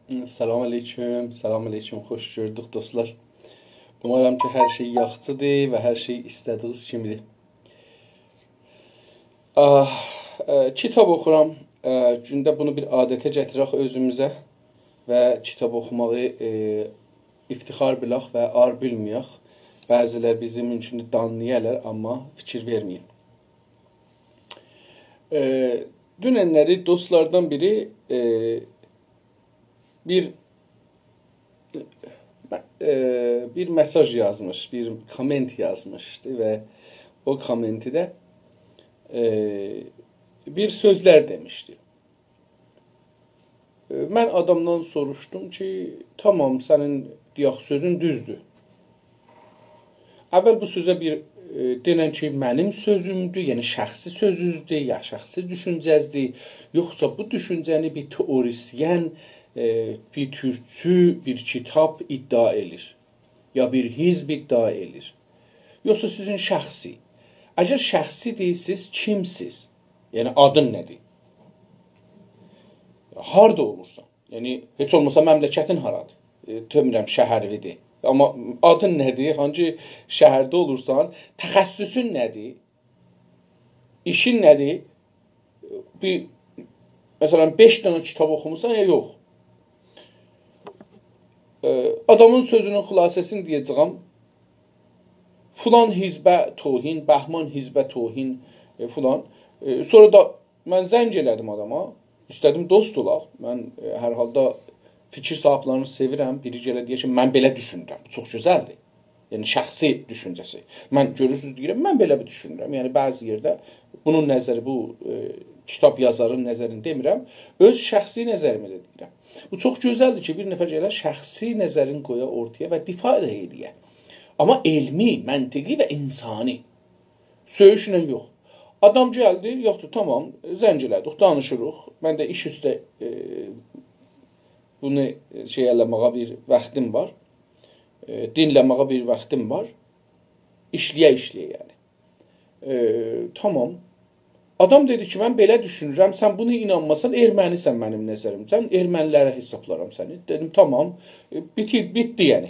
Salam aleyküm, salam aleyküm, xoş gördük dostlar. Umarım ki hər şey yaxşıdır və hər şey istədiyiniz kimidir. Kitab oxuram. Gündə bunu bir adətə gətirək özümüzə və kitab oxumağı iftixar bilək və ar bilməyək. Bəzilər bizi mümkün danlayarlar, amma fikir verməyin. Dünənləri dostlardan biri bir bir mesaj yazmış, bir komment yazmıştı ve o kommenti de bir sözler demişti. Ben adamdan soruştum ki, tamam senin diyaq sözün düzdür. Əvvəl bu sözə bir denən ki, mənim sözümdür, yəni şəxsi sözüzdür, ya şəxsi düşüncəzdir, yoxsa bu düşüncəni bir teorisyen, bir türkçü, bir kitap iddia edir. Ya bir hizb iddia edir. Yoxsa sizin şəxsi. Əgər şəxsidir, siz kimsiz? Yəni adın nədir? Harda olursan? Yəni heç olmasa məmləkətin haradır? Demirəm şəhərlidir. Amma adın nədir? Hangi şəhərdə olursan? Təxəssüsün nədir? İşin nədir? Məsələn 5 dənə kitab oxumusan ya yox? Adamın sözünün xülasəsini deyəcəyəm. Filan hizbə tohin, Bəhman hizbə tohin filan. Sonra da mən zəng elədim adama. İstədim dost olaq. Mən hər halda fikir sahiblərini sevirəm. Biri gələ deyir ki, mən belə düşünürəm. Çox gözəldir. Yəni şəxsi düşüncəsi. Mən görürsüz deyirəm, mən belə bir düşünürəm. Yəni bəzi yerdə bunun nəzəri bu kitab yazarın nəzərini demirəm. Öz şəxsi nəzərimi də deyirəm. Bu çox gözəldir ki, bir nəfər gələ şəxsi nəzərini qoya ortaya və difa edə. Amma elmi, məntiqi və insani. Söyüşlə yox. Adam gəldi, yoxdur, tamam, zəng elədik, danışırıq. Mən də iş üstə bunu eləməyə bir vaxtım var. Dinləməyə bir vaxtım var. İşləyə yəni. Tamam. Adam dedi ki, mən belə düşünürəm, sən bunu inanmasan, ermənisən mənim nəzərim. Sən ermənilərə hesablaram səni. Dedim, tamam, bitdi yəni.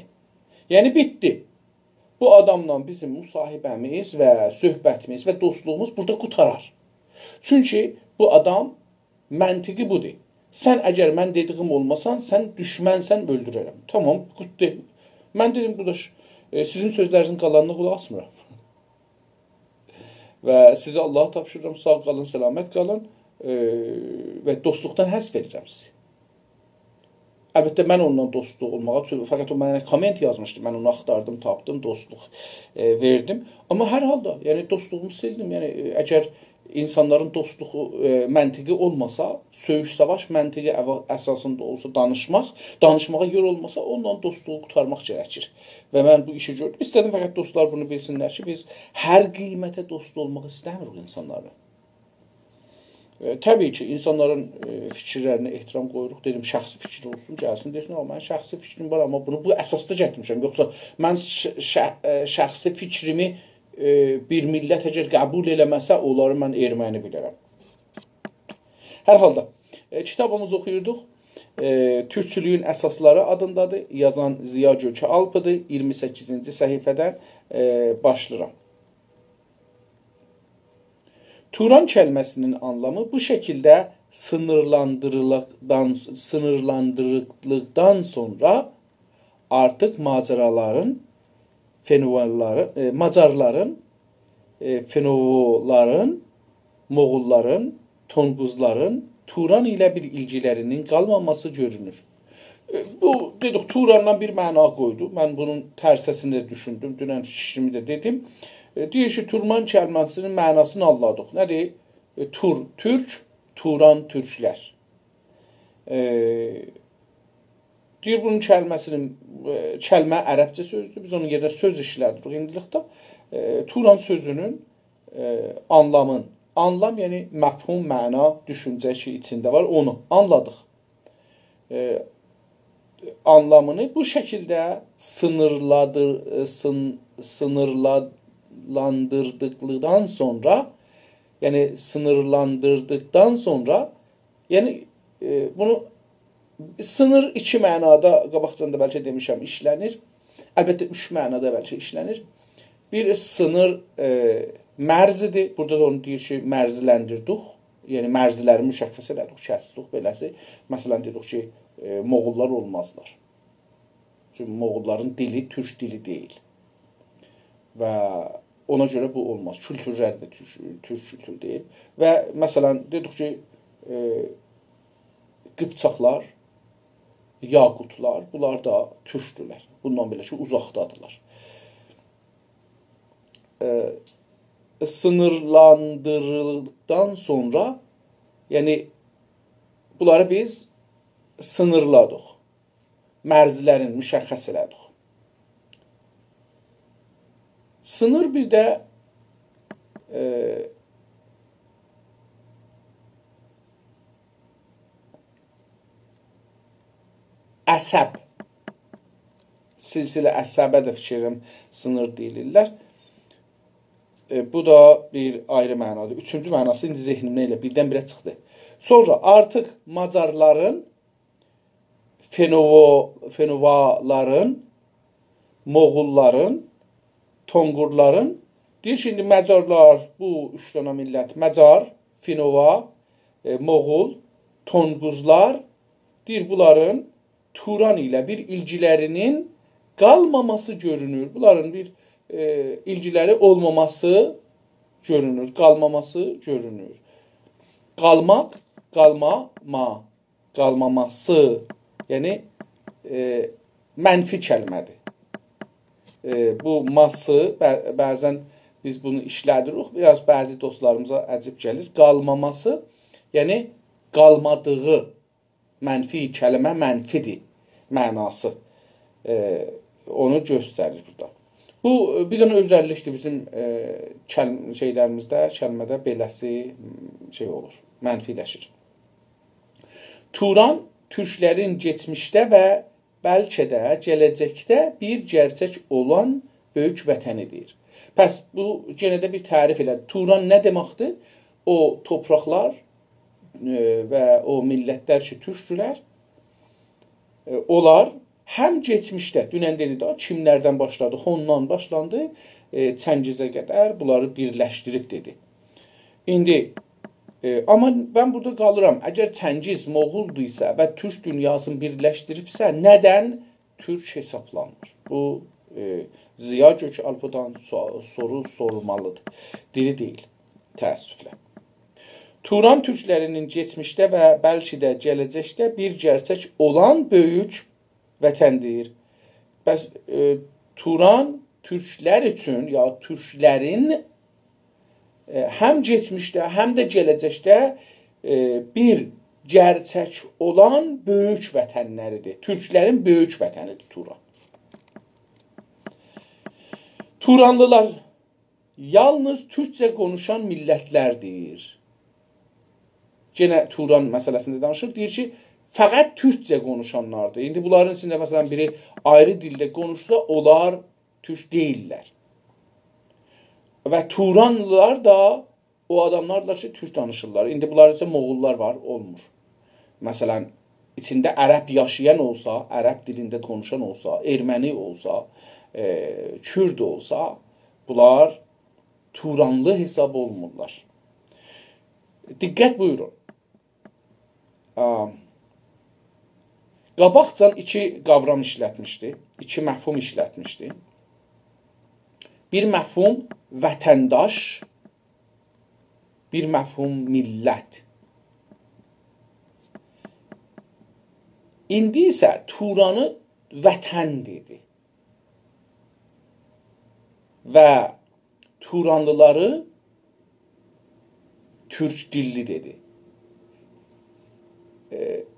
Yəni, bitdi. Bu adamla bizim müsahibəmiz və söhbətimiz və dostluğumuz burada qutarar. Çünki bu adam məntiqi budur. Sən əgər mən dediyim olmasan, sən düşmənsən, öldürərəm. Tamam, qutdu. Mən dedim, budaş, sizin sözlərinizin qalanına qulaq asmıram. Və sizə Allah'a tapşırıram, sağ qalın, səlamət qalın və dostluqdan həzz verirəm sizi. Əlbəttə, mən onunla dostluq olmağa, fəqət o mənə komment yazmışdı, mən onu axtardım, tapdım, dostluq verdim. Amma hər halda, yəni dostluğumu sildim. Yəni, əgər insanların dostluğu məntiqi olmasa, söyüş savaş məntiqi əsasında olsa danışmağa yer olmasa, onunla dostluğu qutarmaq gərəkir. Və mən bu işi gördüm. İstədim fəqət dostlar bunu bilsinlər ki, biz hər qiymətə dost olmaq istəmirik insanları. Təbii ki, insanların fikirlərinə ehtiram qoyuruq. Dedim, şəxsi fikir olsun, gəlsin, desin, mənim şəxsi fikrim var, amma bunu bu əsasda gətirmişəm. Yoxsa mən şəxsi fikrimi bir millət əgər qəbul eləməsə, onları mən erməni bilərəm. Hər halda, kitabımızı oxuyurduq. Türkçülüyün əsasları adındadır. Yazan Ziya Gökə Alpıdır. 28-ci səhifədən başlayıram. Turan kəlməsinin anlamı bu şəkildə sınırlandırıldıqdan sonra artıq Macarların, Fenovoların, Moğulların, Tonbuzların Turan ilə bir ilgilərinin qalmaması görünür. Bu, dedik, Turandan bir məna qoydu. Mən bunun tərsəsini də düşündüm. Dünən fikrimi də dedim. Deyir ki, Turman kəlməsinin mənasını anladıq. Nədir? Türk, Turan, türklər. Deyir, bunun kəlmə ərəbcə sözdür. Biz onun yerdə söz işlədirik indilikdə. Turan sözünün anlam, yəni məfhum, məna, düşüncə ki, içində var, onu anladıq. Anlamını bu şəkildə sınırlandırdıqdan sonra, yəni bunu Sınır iki mənada, qabaqcanda bəlkə demişəm, işlənir. Əlbəttə, üç mənada bəlkə işlənir. Bir sınır mərzidir. Burada da onu deyir ki, mərziləndirdik. Yəni, mərziləri müşəxəs elədik, kəsdik, beləsi. Məsələn, dedik ki, Moğollar olmazlar. Çünki Moğolların dili türk dili deyil. Və ona görə bu olmaz. Kültürlər də türk kültürü deyil. Və məsələn, dedik ki, Qıpçaqlar, Yaqutlar, bunlar da türkdürlər. Bundan belə ki, uzaqdadırlar. Sınırlandırıldıqdan sonra, yəni, bunları biz sınırladıq. Mərzilərin müşəxəs elədik. Sınır bir də əsəb. Silsilə əsəbə də fikirəm sınır deyilirlər. Bu da bir ayrı mənadır. Üçüncü mənası indi zehnimdə elə birdən-birə çıxdı. Sonra artıq Macarların, Fenovaların, Moğolların, Tonqurların, deyir ki, indi Məcarlar, bu üç dənə millət, Məcar, Fenova, Moğol, Tonquzlar, deyir, bunların Turan ilə bir ilgilərinin qalmaması görünür. Bunların bir ilgiləri olmaması görünür, qalmaması görünür. Qalmaq, qalmama, qalmaması, yəni mənfi kəlmədir. Bu ması, bəzən biz bunu işlədirik, biraz bəzi dostlarımıza əcib gəlir. Qalmaması, yəni qalmadığı, mənfi kəlmə mənfidir mənası. Onu göstərir burada. Bu, bir dənə özəllikdir bizim şeylərimizdə, kəlmədə beləsi şey olur, mənfiləşir. Turan, türklərin keçmişdə və bəlkə də gələcəkdə bir gerçək olan böyük vətənidir. Pəs, bu genədə bir tərif elədir. Turan nə deməkdir? O topraqlar və o millətlər ki, türkdülər, onlar həm keçmişdə, dünən dedik də, kimlərdən başladı, Xondan başlandı, Çəngizə qədər bunları birləşdirib dedi. İndi, amma mən burada qalıram, əgər Çəngiz Moğulduysa və türk dünyasını birləşdiribsə, nədən türk hesablanır? Bu, Ziya Gökalpdan soru sorulmalıdır. Diri deyil, təəssüflə. Turan türklərinin keçmişdə və bəlkə də gələcəkdə bir gerçək olan böyük vətəndir. Bəs Turan türklər üçün, ya türklərin həm keçmişdə, həm də gələcəkdə bir gerçək olan böyük vətənləridir. Türklərin böyük vətənidir Turan. Turanlılar yalnız türkcə konuşan millətlərdir. Yenə Turan məsələsində danışır, deyir ki, fəqət türkcə konuşanlardır. İndi bunların içində məsələn biri ayrı dildə konuşsa, onlar türk deyirlər. Və Turanlılar da o adamlarla ki, türk danışırlar. İndi bunların içində Moğollar var, olmur. Məsələn, içində ərəb yaşayan olsa, ərəb dilində konuşan olsa, erməni olsa, kürd olsa, bunlar Turanlı hesab olmurlar. Diqqət buyurun. Qabaqcan iki qavram işlətmişdi, iki məfhum işlətmişdi. Bir məfhum vətəndaş, bir məfhum millət. İndi isə Turanı vətən dedi. Və Turanlıları türk dilli dedi.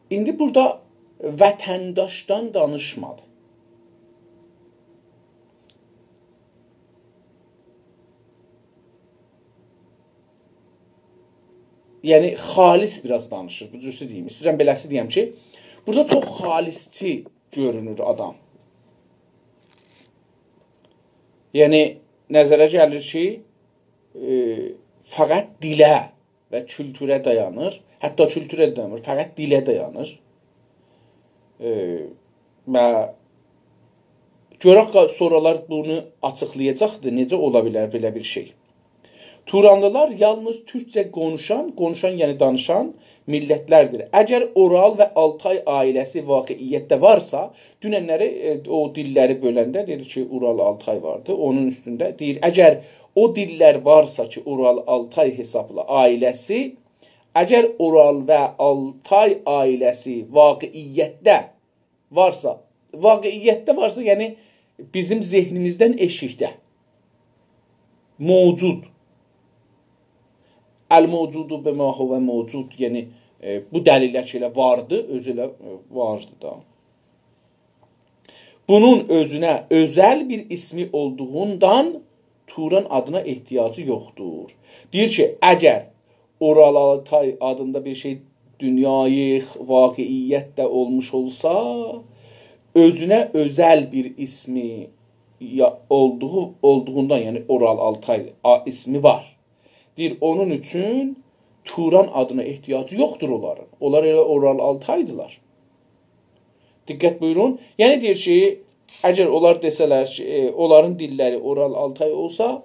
İndi burada vətəndaşdan danışmadı. Yəni, xalis biraz danışır. Bu cürsi deyim. İstəyirəm beləsi deyəm ki, burada çox xalisçi görünür adam. Yəni, nəzərə gəlir ki, fəqət dilə və kültürə dayanır. Hətta kültürə dayanır, fəqət dilə dayanır. Və görək sonralar bunu açıqlayacaqdır. Necə ola bilər belə bir şey? Turanlılar yalnız türkcə konuşan yəni danışan millətlərdir. Əgər Oral və Altay ailəsi vaqiiyyətdə varsa, dünənləri o dilləri böləndə dedi ki, Ural Altay vardı. Onun üstündə deyir, əgər o dillər varsa ki, Ural Altay hesabla ailəsi, əgər Oral və Altay ailəsi vaqiiyyətdə varsa, yəni bizim zehnimizdən eşikdə mövcud. Əl-mövcudu bəmə huvə mövcud, yəni bu dəlillər ki, elə vardı, özü ilə vardı da. Bunun özünə özəl bir ismi olduğundan Turan adına ehtiyacı yoxdur. Deyir ki, əgər Oral Altay adında bir şey dünyayı vaqiiyyətdə olmuş olsa, özünə özəl bir ismi olduğundan, yəni Oral Altay ismi var. Deyir, onun üçün Turan adına ehtiyacı yoxdur onların. Onlar elə Oral Altaydılar. Diqqət buyurun. Yəni deyir ki, əgər onlar desələr ki, onların dilləri Oral Altay olsa,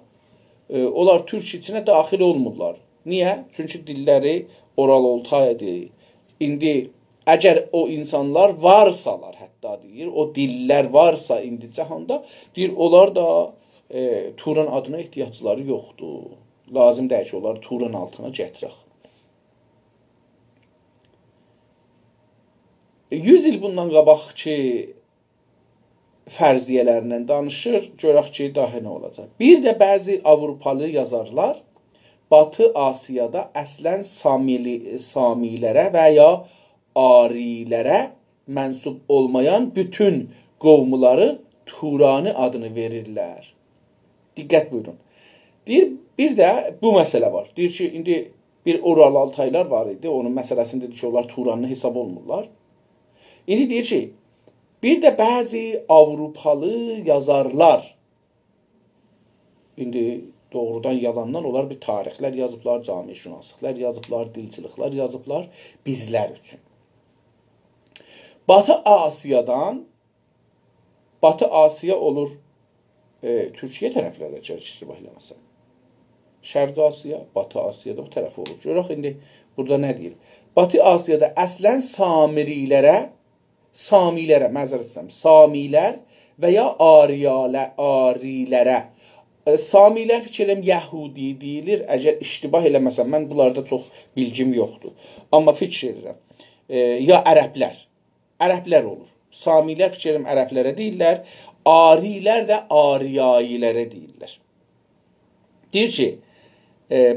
onlar türk içinə daxil olmurlar. Niyə? Çünki dilləri Oral Altaydır. İndi əgər o insanlar varsalar, hətta deyir, o dillər varsa indi cahanda, deyir, onlar da Turan adına ehtiyacları yoxdur. Lazım deyil ki, onları Turan altına gətirək. 100 il bundan qabaq ki, fərziyyələrindən danışır, görək ki, daha nə olacaq. Bir də bəzi Avropalı yazarlar Batı Asiyada əslən Samilərə və ya Arilərə mənsub olmayan bütün qovmuları Turani adını verirlər. Diqqət buyurun. Deyir, bir də bu məsələ var. Deyir ki, indi bir Oral Altaylar var idi. Onun məsələsində deyir ki, onlar Turanlı hesab olmurlar. İndi deyir ki, bir də bəzi Avropalı yazarlar, indi doğrudan yalandan onlar bir tarixlər yazıblar, camişünaslıqlar yazıblar, dilçiliklər yazıblar bizlər üçün. Batı Asiya olur Türkiyə tərəflərə çərçivə eləməsən. Şərqi Asiya, Batı Asiyada bu tərəf olur. Görək indi burada nə deyir? Batı Asiyada əslən Samilər və ya Arilərə. Samilər fikir edirəm Yəhudi deyilir. Əgər iştibah eləməsəm, mən bunlarda çox bilgim yoxdur. Amma fikir edirəm. Ya ərəblər olur. Samilər fikir edirəm ərəblərə deyirlər. Arilər də Ariyayilərə deyirlər. Deyir ki,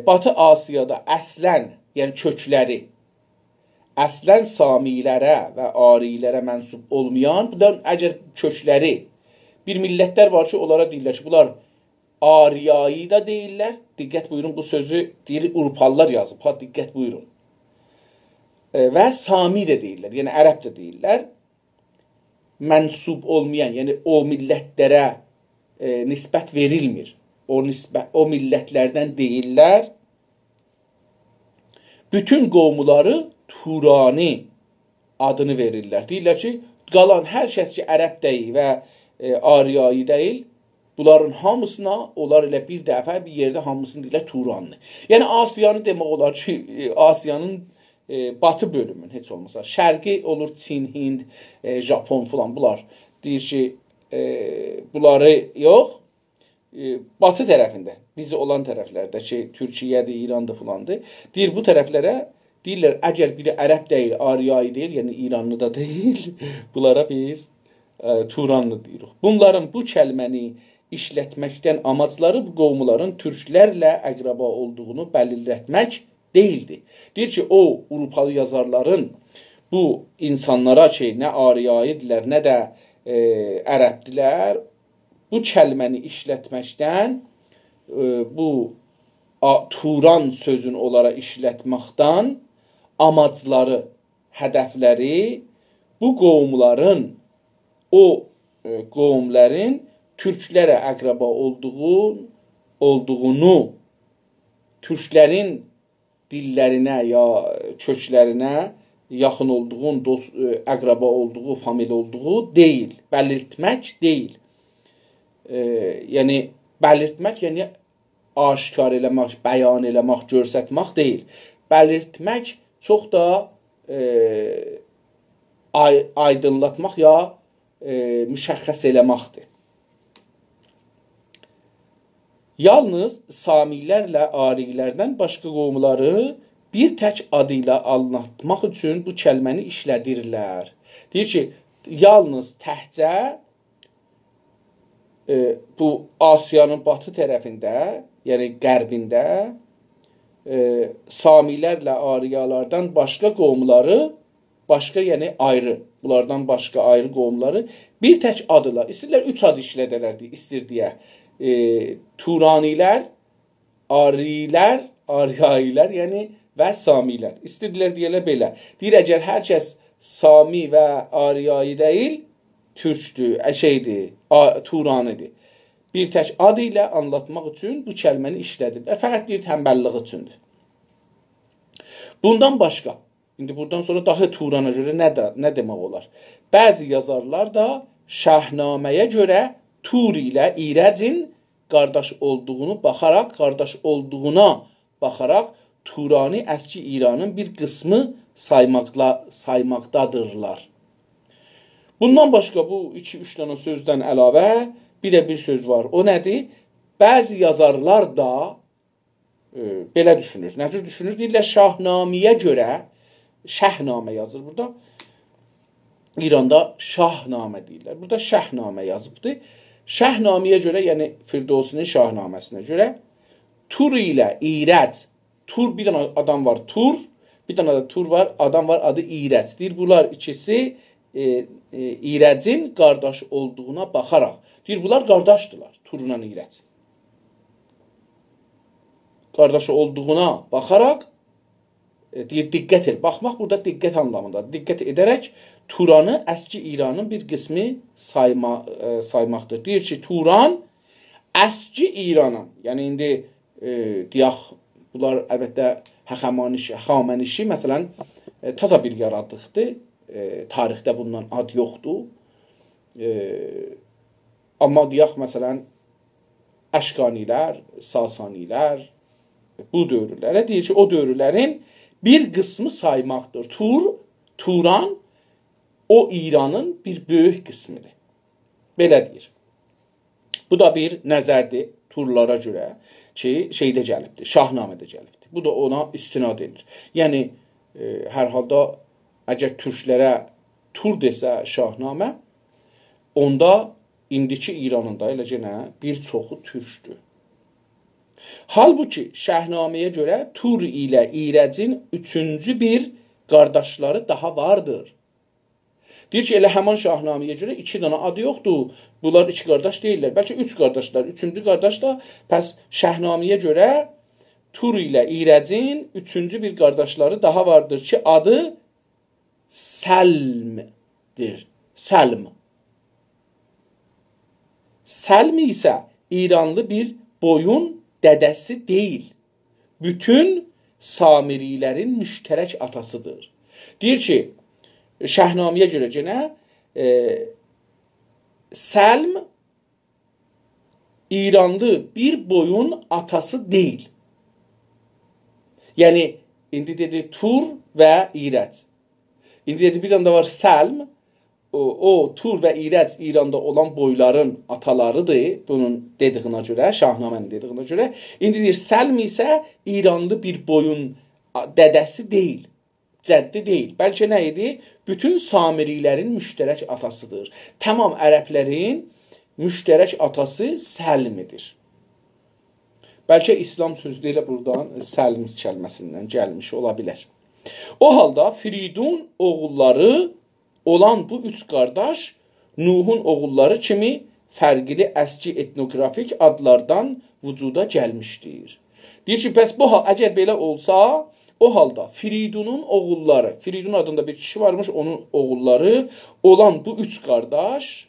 Batı Asiyada əslən, yəni kökləri, əslən Samilərə və Arilərə mənsub olmayan, bundan əgər kökləri, bir millətlər var ki, onlara deyirlər ki, bunlar Ariyayi da deyirlər. Diqqət buyurun, bu sözü deyir, Urpalılar yazıb, diqqət buyurun. Və Sami də deyirlər, yəni ərəb də deyirlər. Mənsub olmayan, yəni o millətlərə nisbət verilmir. O millətlərdən deyirlər. Bütün qovmuları Turani adını verirlər. Deyirlər ki, qalan hər kəs ki, ərəb deyil və Ariyayi deyil, bunların hamısına, onlar elə bir dəfə bir yerdə hamısını deyirlər Turanlı. Yəni, Asiyanı demək olar ki, Asiyanın batı bölümün heç olmasa. Şərqi olur Çin, Hind, Japon falan bunlar. Deyir ki, bunları yox, batı tərəfində, bizi olan tərəflərdə ki, Türkiyədir, İrandır falandır. Deyir, bu tərəflərə deyirlər, əgər biri ərəb deyil, Ariyayi deyil, yəni İranlı da deyil, bunlara biz Turanlı deyirik. Bunların bu kəlməni işlətməkdən amacları bu qovmuların türklərlə əqraba olduğunu bəlirlətmək deyildi. Deyir ki, o Avropalı yazarların bu insanlara ki, nə Ariyayidirlər, nə də ərəbdilər, bu kəlməni işlətməkdən, bu Turan sözünü onlara işlətməkdən amacları, hədəfləri bu qovumların, o qovumların türklərə əqraba olduğunu, türklərin dillərinə ya köklərinə yaxın olduğun, dost, əqraba olduğu, familiya olduğu deyil. Belirtmək deyil. Yəni, belirtmək, yəni aşkar eləmək, bəyan eləmək, görsətmək deyil. Belirtmək çox da aydınlatmaq ya müşəxəs eləməkdir. Yalnız Samilərlə Arilərdən başqa qovumları bir tək adı ilə anlatmaq üçün bu kəlməni işlədirlər. Deyir ki, yalnız təhcə bu Asiyanın batı tərəfində, yəni qərbində Samilərlə Ariyalardan başqa qovumları, başqa yəni ayrı, bunlardan başqa ayrı qovumları bir tək adıyla, istəyirlər 3 ad işlədələr, istir deyə. Turanilər, Arilər, Ariyayilər, yəni və Samilər. İstədilər deyələr belə. Deyir, əgər hər kəs Sami və Ariyayı deyil, türkdür, Turanidir. Bir tək adı ilə anlatmaq üçün bu kəlməni işlədirlər. Fəqət deyir, tənbəlliği üçündür. Bundan başqa, indi buradan sonra daha Turana görə nə demək olar? Bəzi yazarlar da Şahnaməyə görə Tur ilə İrəcin qardaş olduğuna baxaraq Turani əski İranın bir qismi saymaqdadırlar. Bundan başqa bu 2-3 dənə sözdən əlavə bir söz var. O nədir? Bəzi yazarlar da belə düşünür. Nə cür düşünür? Deyirlər, Şahnaməyə görə, Şəhnamə yazır burada. İranda Şahnamə deyirlər. Burada Şəhnamə yazıbdır. Şəhnaməyə görə, yəni Firdosinin Şahnaməsinə görə Tur ilə İrəc, Tur bir dənə adam var, Tur, bir dənə də Tur var, adam var, adı İrəc. Deyir, bunlar ikisi İrəcin qardaş olduğuna baxaraq. Deyir, bunlar qardaşdırlar, Turla İrəc. Qardaşı olduğuna baxaraq, deyir, diqqət el. Baxmaq burada diqqət anlamındadır. Diqqət edərək Turanı əski İranın bir qismi saymaqdır. Deyir ki, Turan əski İranın, yəni indi deyək, bunlar əlbəttə Həxamənişi, məsələn, taza bir yaradıqdır. Tarixdə bundan ad yoxdur. Amma deyək, məsələn, Əşqanilər, Sasanilər, bu dövrlərə deyir ki, o dövrlərin bir qismi saymaqdır. Turan o İranın bir böyük qismidir. Belə deyir. Bu da bir nəzərdir Turlara görə ki, şeydə gəlibdir, Şahnamədə gəlibdir. Bu da ona istinad edilir. Yəni, hər halda əgər türklərə Tur desə Şahnamə, onda indiki İranında eləcə nə? Bir çoxu türkdür. Halbuki Şəhnaməyə görə Tur ilə İrəcin üçüncü bir qardaşları daha vardır. Deyir ki, elə həman Şahnaməyə görə 2 dənə adı yoxdur. Bunlar 2 qardaş deyirlər. Bəlkə 3 qardaşlar. 3-cü qardaş da pəs Şəhnaməyə görə Tur ilə İrəcin 3-cü bir qardaşları daha vardır ki, adı Səlmdir. Səlm. Səlm isə İranlı bir boyun dədəsi deyil. Bütün Samirilərin müştərək atasıdır. Deyir ki, Şəhnaməyə görə yenə Səlm İranlı bir boyun atası deyil. Yəni, indi dedi Tur və İrəc. İndi dedi bir anda var Səlm, o Tur və İrəc İranda olan boyların atalarıdır, bunun dediyinə görə, Şahnamənin dediyinə görə. İndi deyir, Səlm isə İranlı bir boyun dədəsi deyil, cəddi deyil. Bəlkə nə idi? Bütün Samirilərin müştərək atasıdır. Tamam ərəblərin müştərək atası Səlmidir. Bəlkə İslam sözü ilə buradan Səlm kəlməsindən gəlmiş ola bilər. O halda Firidun oğulları olan bu 3 qardaş Nuhun oğulları kimi fərqli əski etnografik adlardan vücuda gəlmişdir. Deyir ki, bəs bu əgər belə olsa, o halda Firidunun oğulları, Firidun adında bir kişi varmış, onun oğulları olan bu 3 qardaş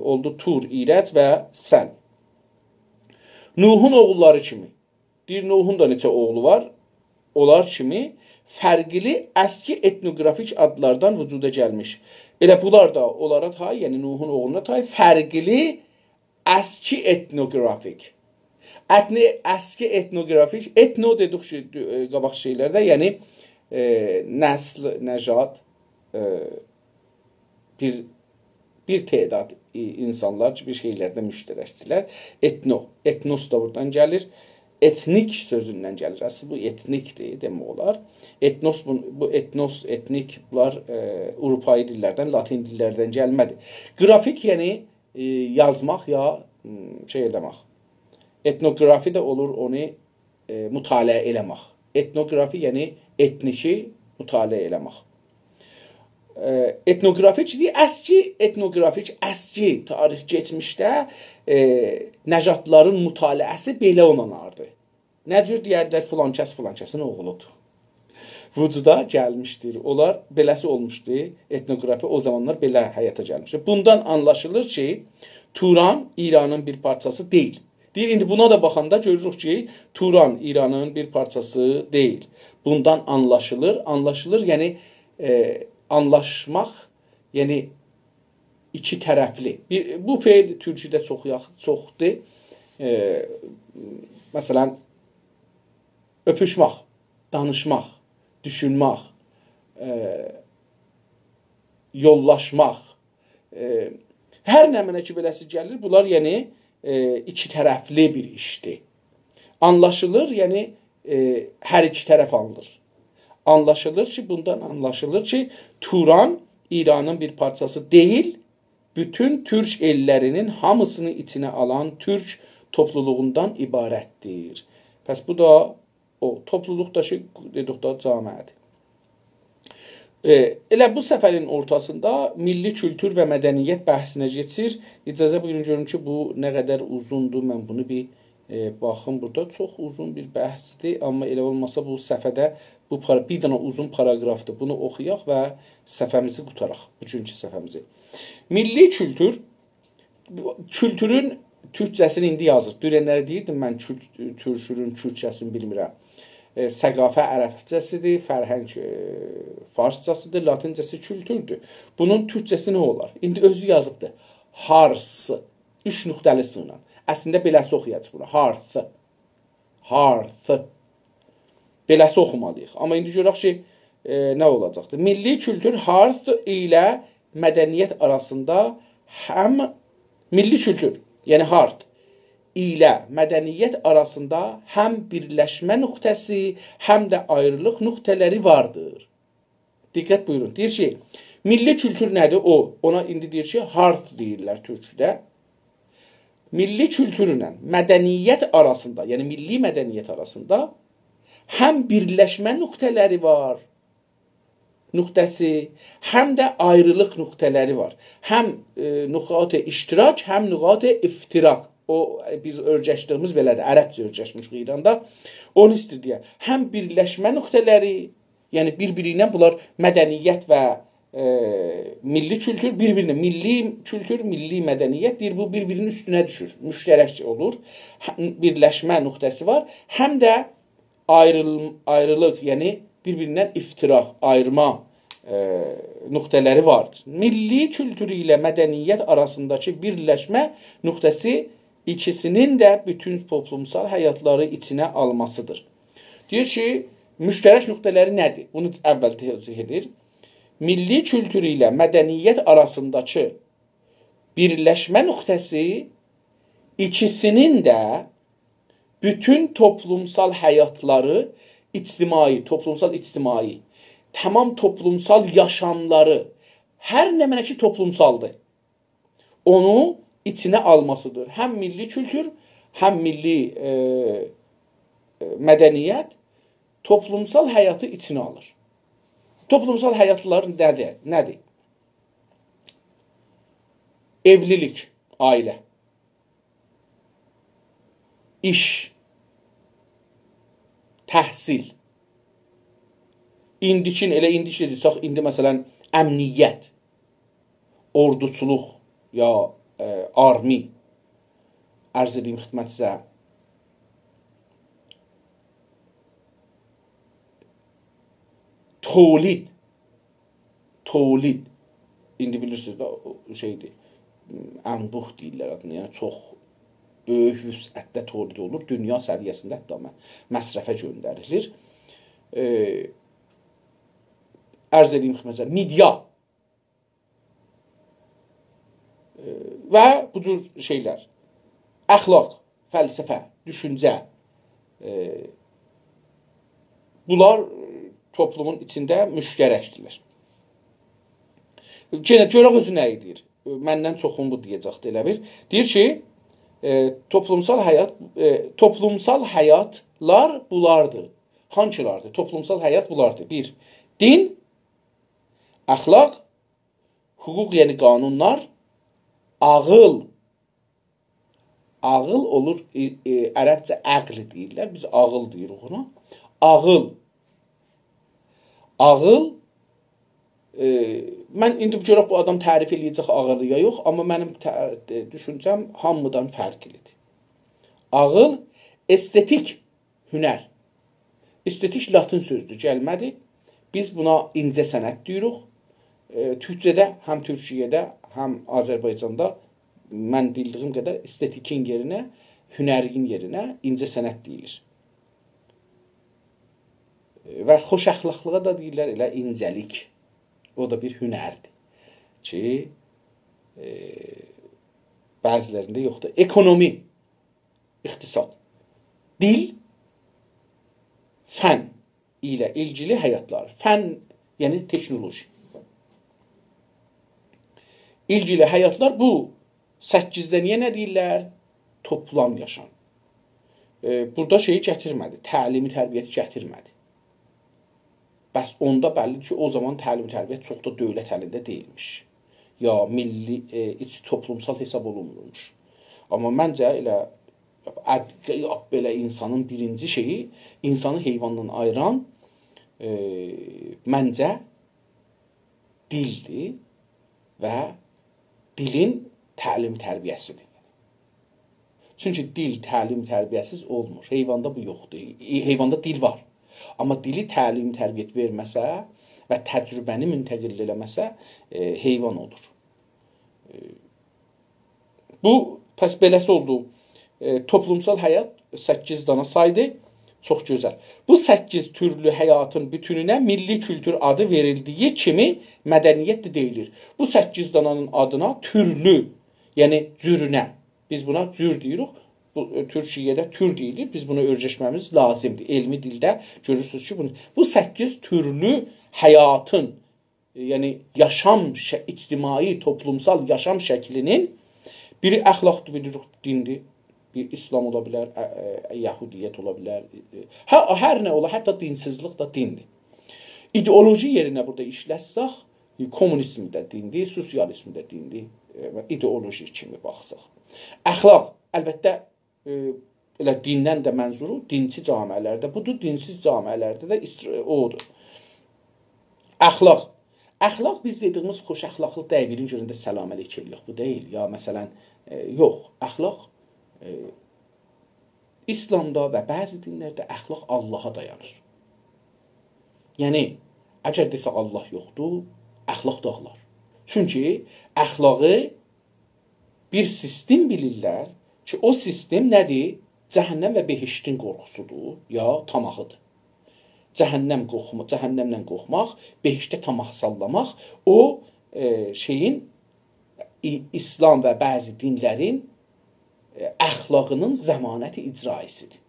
oldu Tur, İrəc və Səlm. Nuhun oğulları kimi. Deyir, Nuhun da neçə oğlu var? Onlar kimi fərqli əski etnoqrafik adlardan vücuda gəlmiş. Elə bunlar da onlara tay, yəni Nuhun oğluna tay, fərqli əski etnoqrafik. Əski etnoqrafik, etno dedik ki, qabaq şeylərdə, yəni nəsl, nəcad, bir tedad insanlar ki, bir şeylərdə müştərəkdirlər. Etnos da buradan gəlir. Etnik sözündən gəlir. Əslində bu etnikdir demək olar. Etnos, bu etnos, etnik bunlar Avropayi dillərdən, Latin dillərdən gəlmədir. Qrafik yəni yazmaq ya şey eləmək. Etnografi də olur onu mütaliə eləmək. Etnografi yəni etniki mütaliə eləmək. Etnografikdir. Əski etnografik, əski tarix keçmişdə nəcadların mütaliəsi belə olanardı. Nə cür deyərdilər, filankəsin oğludur. Vücuda gəlmişdir. Onlar beləsi olmuşdu. Etnografi o zamanlar belə həyata gəlmişdir. Bundan anlaşılır ki, Turan İranın bir parçası deyil. Deyir, indi buna da baxanda görürük ki, Turan İranın bir parçası deyil. Bundan anlaşılır, yəni anlaşmaq, yəni iki tərəfli. Bu feil türküdə çoxdur. Məsələn, öpüşmək, danışmaq, düşünmək, yollaşmaq. Hər nə mənə ki, beləsi gəlir, bunlar yəni iki tərəfli bir işdir. Anlaşılır, yəni hər iki tərəf alınır. Anlaşılır ki, bundan anlaşılır ki, Turan İranın bir parçası deyil, bütün Türk ellərinin hamısını içine alan Türk topluluğundan ibarətdir. Pəs bu da o topluluqdakı dedikdə camiədir. Elə bu səfərin ortasında milli kültür və mədəniyyət bəhsinə keçir. İcazə buyurun görüm ki, bu nə qədər uzundur, mən bunu bir baxın, burada çox uzun bir bəhsdir, amma elə olmasa bu səfədə bir dənə uzun paraqrafdır. Bunu oxuyaq və səfəmizi qutaraq, üçüncü səfəmizi. Milli kültür, kültürün türkcəsini indi yazır. Dünənləri deyirdim, mən türkürün türkcəsini bilmirəm. Səqafə ərəbcəsidir, fərhəng farscasıdır, latincəsi kültürdür. Bunun türkcəsi nə olar? İndi özü yazıbdır. Harsı, 3 nöqtəli sığla. Əslində beləsi oxuyacaq buna. Harsı. Beləsi oxumalıyıq. Amma indi görək ki, nə olacaqdır? Milli kültür harf ilə mədəniyyət arasında həm milli kültür, yəni harf ilə mədəniyyət arasında həm birləşmə nöqtəsi, həm də ayrılıq nöqtələri vardır. Diqqət buyurun. Deyir ki, milli kültür nədir? Ona indi deyir ki, harf deyirlər türküdə. Milli kültürlə mədəniyyət arasında, yəni milli mədəniyyət arasında həm birləşmə nöqtələri var, nöqtəsi, həm də ayrılıq nöqtələri var. Həm nöqat-ı iştirak, həm nöqat-ı iftirak. Biz örgəşdiyimiz belədir, ərəbcə örgəşmişik İranda. Onu istəyir deyə. Həm birləşmə nöqtələri, yəni bir-birinə bunlar mədəniyyət və milli kültür, bir-birinə milli kültür, milli mədəniyyət deyir, bu bir-birinin üstünə düşür, müştərək olur. Birləşmə nöqtəsi var, həm də ayrılıq, yəni bir-birindən iftiraq, ayırma nöqtələri vardır. Milli kültür ilə mədəniyyət arasındakı birləşmə nöqtəsi ikisinin də bütün toplumsal həyatları içinə almasıdır. Deyir ki, müştərək nöqtələri nədir? Bunu əvvəl təvzih edir. Milli kültür ilə mədəniyyət arasındakı birləşmə nöqtəsi ikisinin də bütün toplumsal həyatları, toplumsal-ictimai, tamam toplumsal yaşamları, hər nə mənə ki toplumsaldır, onu içinə almasıdır. Həm milli kültür, həm milli mədəniyyət toplumsal həyatı içinə alır. Toplumsal həyatlar nədir? Evlilik, ailə, iş, təhsil, indiki desək, indi məsələn, əmniyyət, orduçuluq ya armi, ərz edeyim xidmətinizə, Tolid. İndi bilirsiniz də o şeydir. Anbuh deyirlər adını. Yəni çox böyük vüsətdə tolid olur. Dünya səviyyəsində hətta məsrəfə göndərilir. Ərz edeyim xidmətə. Midya və bu cür şeylər. Əxlaq, fəlsəfə, düşüncə. Bunlar toplumun içində müştərəkdirlər. Görək özü nə edir? Məndən çoxun bu deyəcəkdir elə bir. Deyir ki, toplumsal həyatlar bunlardır. Hansılardır? Toplumsal həyat bunlardır. 1. Din, əxlaq, hüquq, yəni qanunlar, ağıl. Ağıl olur, ərəbcə əql deyirlər. Biz ağıl deyirik ona. Ağıl. Mən indi görək bu adam tərif eləyəcək ağılı ya yox, amma mənim düşüncəm hamıdan fərqlidir. Ağıl, estetik, hünər. Estetik latin sözdür, gəlmədi. Biz buna incə sənət deyirik. Türkcədə, həm Türkiyədə, həm Azərbaycanda mən bildiyim qədər estetikin yerinə, hünərin yerinə incə sənət deyilir. Və xoş əxlaqlığa da deyirlər elə incəlik. O da bir hünərdir ki, bəzilərində yoxdur. Ekonomi, iqtisad, dil, fən ilə ilgili həyatlar. Fən, yəni teknoloji. İlgili həyatlar bu 8-də niyə nə deyirlər? Toplam yaşam. Burada şeyi gətirmədi, təlimi tərbiyyəti gətirmədi. Bəs onda bəllidir ki, o zaman təlim tərbiyyət çox da dövlət əlində deyilmiş. Ya milli, toplumsal hesab olunmuş. Amma məncə elə belə insanın birinci şeyi, insanı heyvandan ayıran məncə dildir və dilin təlim tərbiyəsidir. Çünki dil təlim tərbiyəsiz olmur. Heyvanda bu yoxdur. Heyvanda dil var. Amma dili təlim tərbiyyət verməsə və təcrübəni müntəqil eləməsə heyvan olur. Bu, pəs beləsi oldu. Toplumsal həyat 8 dana saydı. Çox gözəl. Bu 8 türlü həyatın bütününə milli kültür adı verildiyi kimi mədəniyyət də deyilir. Bu 8 dananın adına türlü, yəni cürünə. Biz buna cür deyirik. Türkiyədə tür deyilir. Biz bunu öyrəşməmiz lazımdır. Elmi dildə görürsünüz ki, bu 8 türlü həyatın, yəni yaşam, ictimai, toplumsal yaşam şəklinin biri əxlaqdır, biri dindir. Bir İslam ola bilər, Yahudiyyət ola bilər. Hər nə ola, hətta dinsizlik də dindir. İdeoloji yerinə burada işlətsək, kommunizm də dindir, sosializm də dindir. İdeoloji kimi baxsaq. Əxlaq, əlbəttə, elə dindən də mənzuru dinçi camiələrdə budur, dinsiz camiələrdə də odur. Əxlaq. Əxlaq biz dediyimiz xoş əxlaqlıq deyil, birin göründə səlam əleyk eləyək, bu deyil. Ya məsələn, yox, əxlaq İslamda və bəzi dinlərdə əxlaq Allaha dayanır. Yəni, əgər desə Allah yoxdur, əxlaq dağlar. Çünki əxlağı bir sistem bilirlər ki, o sistem nədir? Cəhənnəm və behiştin qorxusudur, ya tamahıdır. Cəhənnəmlə qorxmaq, behişdə tamah sallamaq, o şeyin, İslam və bəzi dinlərin əxlaqının zəmanəti icraisidir.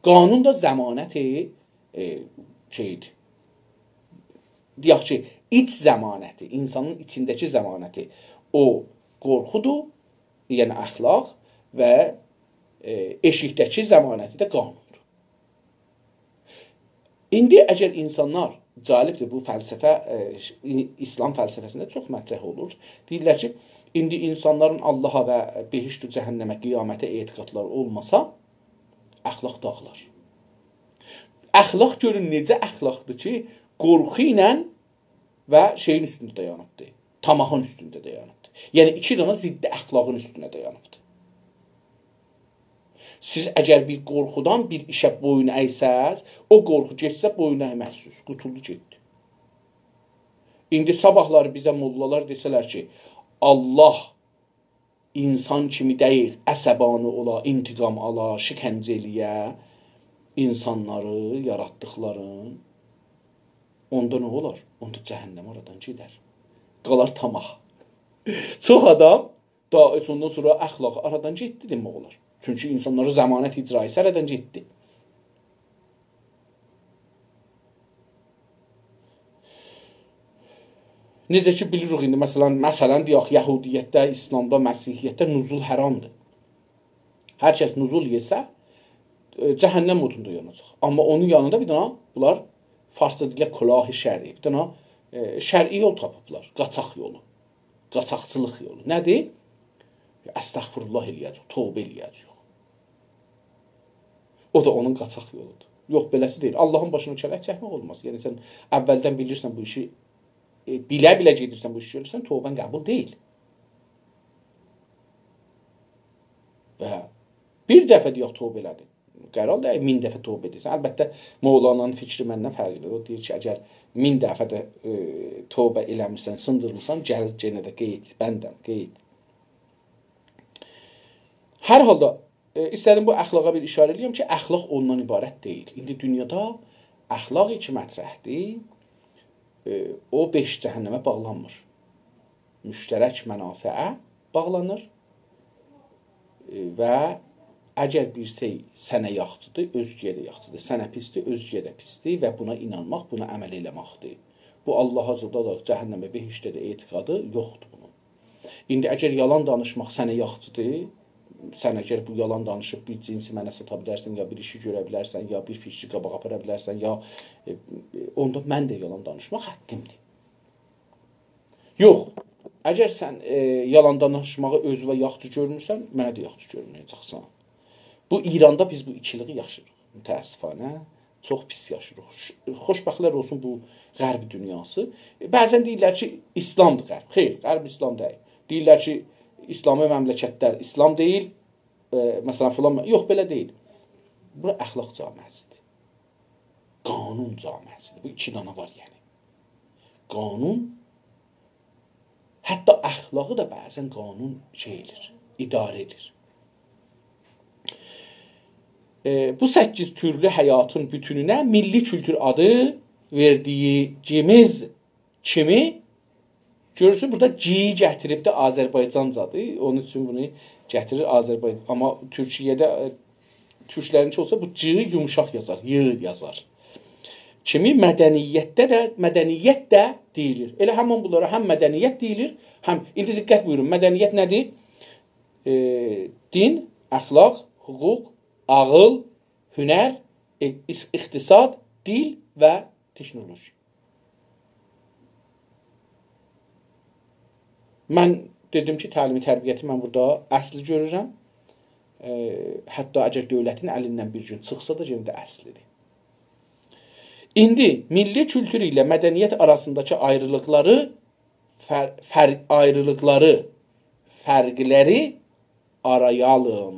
Qanun da zəmanəti şeydir. Deyək ki, iç zəmanəti, insanın içindəki zəmanəti o qorxudur, yəni əxlaq və eşikdəki zəmanəti də qanundur. İndi əgər insanlar, cəlibdir bu fəlsəfə, İslam fəlsəfəsində çox mətrəh olur. Deyirlər ki, indi insanların Allaha və behişt və cəhənnəmə, qiyamətə etiqadlar olmasa, əxlaq dağlar. Əxlaq görün necə əxlaqdır ki, qorxu ilə və şeyin üstündə dayanıbdır, tamahın üstündə dayanıbdır. Yəni, iki dana ziddi əxlaqın üstünə dayanıbdır. Siz əgər bir qorxudan bir işə boyun əysəz, o qorxu getsə boyun əyməzsiniz. Qutuldu getdi. İndi sabahları bizə mollalar desələr ki, Allah insan kimi deyil, əsəbanı ola, intiqam ala, şikəncə eləyə insanları, yaratdıqların, onda nə olar? Onda cəhənnəm oradan gedər. Qalar tamah. Çox adam da ondan sonra əxlaq aradan getdi demək olar. Çünki insanlara zəmanət icrası aradan getdi. Necə ki bilirik indi məsələn deyək Yəhudiyyətdə, İslamda, Məsihiyyətdə nuzul haramdır. Hər kəs nuzul yesə cəhənnəm odunda yanacaq. Amma onun yanında bir dənə bunlar farsça dilə külah-i şəri, bir dənə şəri yol tapıblar, qaçaq yolu. Qaçaqçılıq yolu. Nədir? Əstəğfirullah eləyəcək, tövbə eləyəcək. O da onun qaçaq yoludur. Yox, beləsi deyil. Allahın başına kələk çəkmək olmaz. Yəni sən əvvəldən bilirsən bu işi, bilə-bilə gedirsən bu işi görürsən, tövbən qəbul deyil. Və bir dəfə deyək tövbə elədin. Qərar da 1000 dəfə tövbə edirsən. Əlbəttə Mövlananın fikri məndən fərqlidir. O deyir ki, əgər 1000 dəfə də tövbə eləmirsən, sındırmısan, gəl yenə də qeyd, bəndəm, qeyd. Hər halda istədim bu əxlaqa bir işarə edeyim ki, əxlaq ondan ibarət deyil. İndi dünyada əxlaq iki mətrəhdir. O 5 cəhənnəmə bağlanmır. Müştərək mənafiə bağlanır və əgər bir şey sənə yaxçıdır, özgəyə də yaxçıdır. Sənə pisdir, özgəyə də pisdir və buna inanmaq, buna əməl eləməkdir. Bu Allah azada da cəhənnəmə, behişdə də etiqadı yoxdur bunun. İndi əgər yalan danışmaq sənə yaxçıdır, sən əgər bu yalan danışıb bir cinsi mənə sata bilərsən, ya bir işi görə bilərsən, ya bir fikri qabağa apara bilərsən, ya onda mən də yalan danışmaq haqqımdır. Yox, əgər sən yalan danışmağı özünə yaxşı görmürsən, mənə də yaxşı görməyəcəksən. Bu İranda biz bu ikiliği yaşırıq. Mütəəssifanə, çox pis yaşırıq. Xoşbəxtlər olsun bu qərb dünyası. Bəzən deyirlər ki, İslamdır qərb. Xeyr, qərb İslam deyil. Deyirlər ki, İslami məmləkətlər İslam deyil, məsələn filan, yox belə deyil. Bura əxlaq camiəsidir. Qanun camiəsidir. Bu iki dana var yəni. Qanun, hətta əxlaqı da bəzən qanun edir, idarə edir. Bu 8 türlü həyatın bütününə milli kültür adı verdiyimiz kimi görürsün, burada G gətirib də Azərbaycancadır. Onun üçün bunu gətirir Azərbaycan. Amma Türkiyədə, türklərinki olsa bu G yumuşaq yazar, Y yazar. Kimi mədəniyyət də deyilir. Elə həmin bunlara həm mədəniyyət deyilir, həm, indi diqqət buyurun, mədəniyyət nədir? Din, əxlaq, hüquq, ağıl, hünər, iqtisad, dil və texnoloji. Mən dedim ki, təlimi tərbiyyəti mən burada əsli görürəm. Hətta əgər dövlətin əlindən bir gün çıxsa da yenə də əslidir. İndi milli kültür ilə mədəniyyət arasındakı fərqləri arayalım.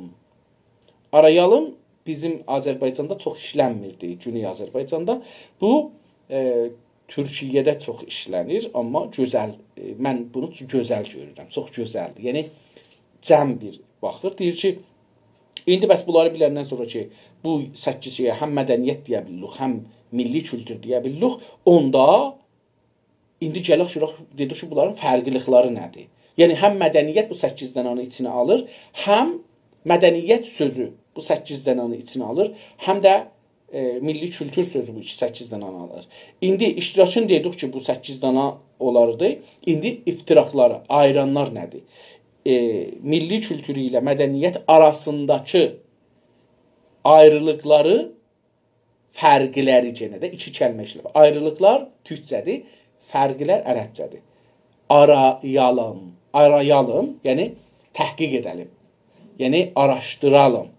Arayalım bizim Azərbaycanda çox işlənmirdi, Güney Azərbaycanda. Bu Türkiyədə çox işlənir, amma gözəl, mən bunu gözəl görürəm, çox gözəldir. Yəni, cəm bir baxır, deyir ki, indi bəs bunları biləndən sonra ki, bu 8 şeyə həm mədəniyyət deyə bilirik, həm milli kültür deyə bilirik, onda indi gələk şuraq dedik ki, bunların fərqlilikləri nədir? Yəni, həm mədəniyyət bu 8 dənanı içine alır, həm mədəniyyət sözü bu 8 dənanı içine alır, həm də milli kültür sözü bu 8 dənə alır. İndi iştirakçın dedik ki, bu 8 dənə olardı. İndi iftiraqları, ayıranlar nədir? Milli kültürü ilə mədəniyyət arasındakı ayrılıqları, fərqləri yenə də iki kəlmə işlədir. Ayrılıqlar türkcədir, fərqlər ərəbcədir. Arayalım, yəni təhqiq edəlim. Yəni araşdıralım.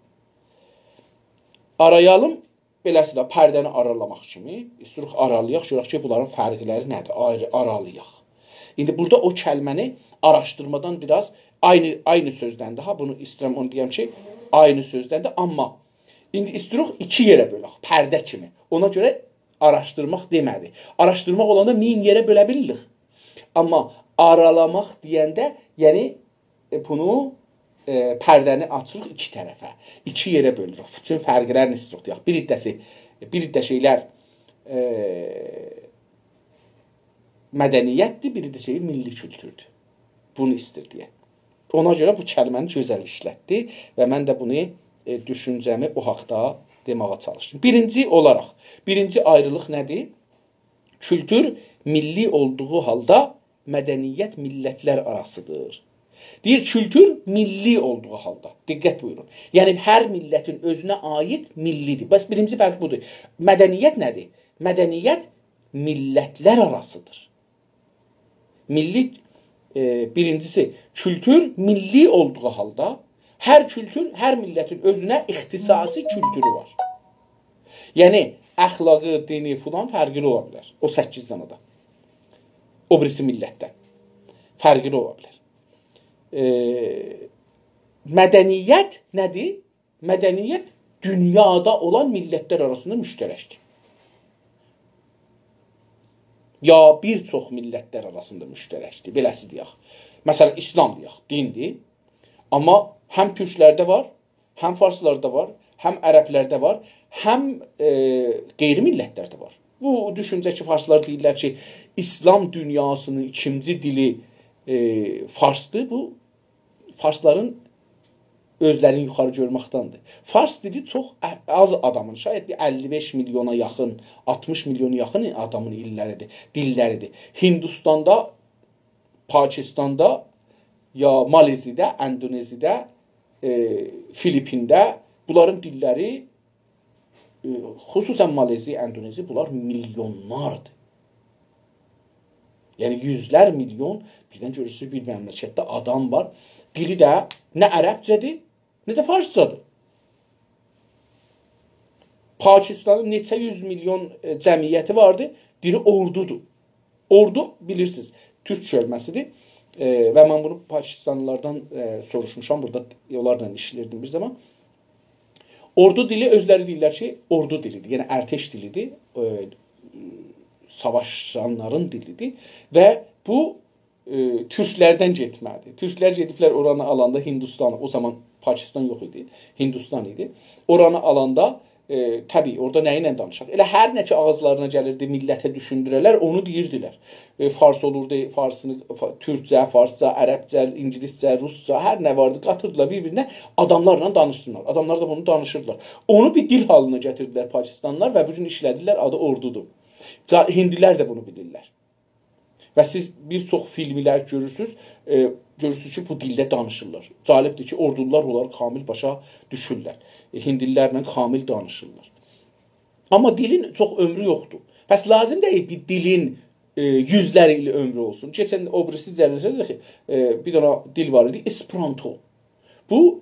Arayalım, beləsi də pərdəni aralamaq kimi, istirik aralayaq, görək ki, bunların fərqləri nədir? Aralayaq. İndi burada o kəlməni araşdırmadan biraz aynı sözdən daha bunu istəyirəm onu deyəm ki, Aynı sözdəndir, amma indi istiruq iki yerə bölək, pərdə kimi. Ona görə araşdırmaq demədi. Araşdırmaq olanda 1000 yerə bölə bilirik. Amma aralamaq deyəndə, yəni bunu pərdəni açırıq iki tərəfə. İki yerə bölürük. Bütün fərqlərini istiruq deyək. Bir iddə şeylər mədəniyyətdir, bir də şey milli kültürdür. Bunu istir deyə. Ona görə bu kəlməni gözəl işlətdi və mən də bunu düşüncəmi o haqda demağa çalışdım. Birinci ayrılıq nədir? Kültür milli olduğu halda mədəniyyət millətlər arasıdır. Deyir, kültür milli olduğu halda. Diqqət buyurun. Yəni, hər millətin özünə aid millidir. Bəs birinci fərq budur. Mədəniyyət nədir? Mədəniyyət millətlər arasıdır. Birincisi, kültür milli olduğu halda hər kültür, hər millətin özünə ixtisasi kültürü var. Yəni, əxlaqı, dini filan fərqli ola bilər. O 8 dənədə. O birisi millətdən. Fərqli ola bilər. Mədəniyyət nədir? Mədəniyyət dünyada olan millətlər arasında müştərəkdir. Ya bir çox millətlər arasında müştərəkdir. Beləsi deyək. Məsələn, İslam deyək, dindir. Amma həm türklərdə var, həm farslarda var, həm ərəblərdə var, həm qeyri-millətlərdə var. Bu düşüncə ki, farslar deyirlər ki, İslam dünyasının ikinci dili farsdır. Bu, farsların özlərini yuxarı görməkdəndir. Fars dili çox az adamın, şayət bir 55 milyona yaxın, 60 milyona yaxın adamın dilləridir. Hindistanda, Pakistanda, ya Malezidə, Endonezidə, Filipində bunların dilləri, xüsusən Malezi, Endonezi, bunlar milyonlardır. Yəni, yüzlər milyon, birdən görürsünüz, bir məmləkətdə adam var. Dili də nə ərəbcədir, nə də farscadır. Pakistanın neçə 100 milyon cəmiyyəti vardır, dili ordudur. Ordu, bilirsiniz, türk kölməsidir. Və mən bunu Pakistanlılardan soruşmuşam, burada onlarla işlirdim bir zaman. Ordu dili özləri deyirlər ki, ordu dilidir, yəni ərteş dilidir, savaşanların dilidir və bu türklərdən getməlidir. Türklər gediblər oranı alanda Hindistanı, o zaman Pakistan yox idi, Hindistan idi. Oranı alanda təbii orada nə ilə danışaq? Elə hər nə ki ağızlarına gəlirdi, millətə düşündürələr, onu deyirdilər. Fars olurdu, farsını, türkcə, farsca, ərəbcə, ingiliscə, rusca, hər nə vardı, qatırdılar bir-birinə, adamlarla danışsınlar. Adamlar da bunu danışırdılar. Onu bir dil halına gətirdilər Pakistanlılar və bugün işlədilər, adı ordudur. Hindilər də bunu bilirlər. Və siz bir çox filmlər görürsünüz ki, bu dildə danışırlar. Cəlibdir ki, ordular onları kamil başa düşürlər. Hindlilərlə kamil danışırlar. Amma dilin çox ömrü yoxdur. Pəs lazım deyil bir dilin yüzləri ilə ömrü olsun. Keçən o birisi cəlilsədir ki, bir dənə dil var idi, Esperanto. Bu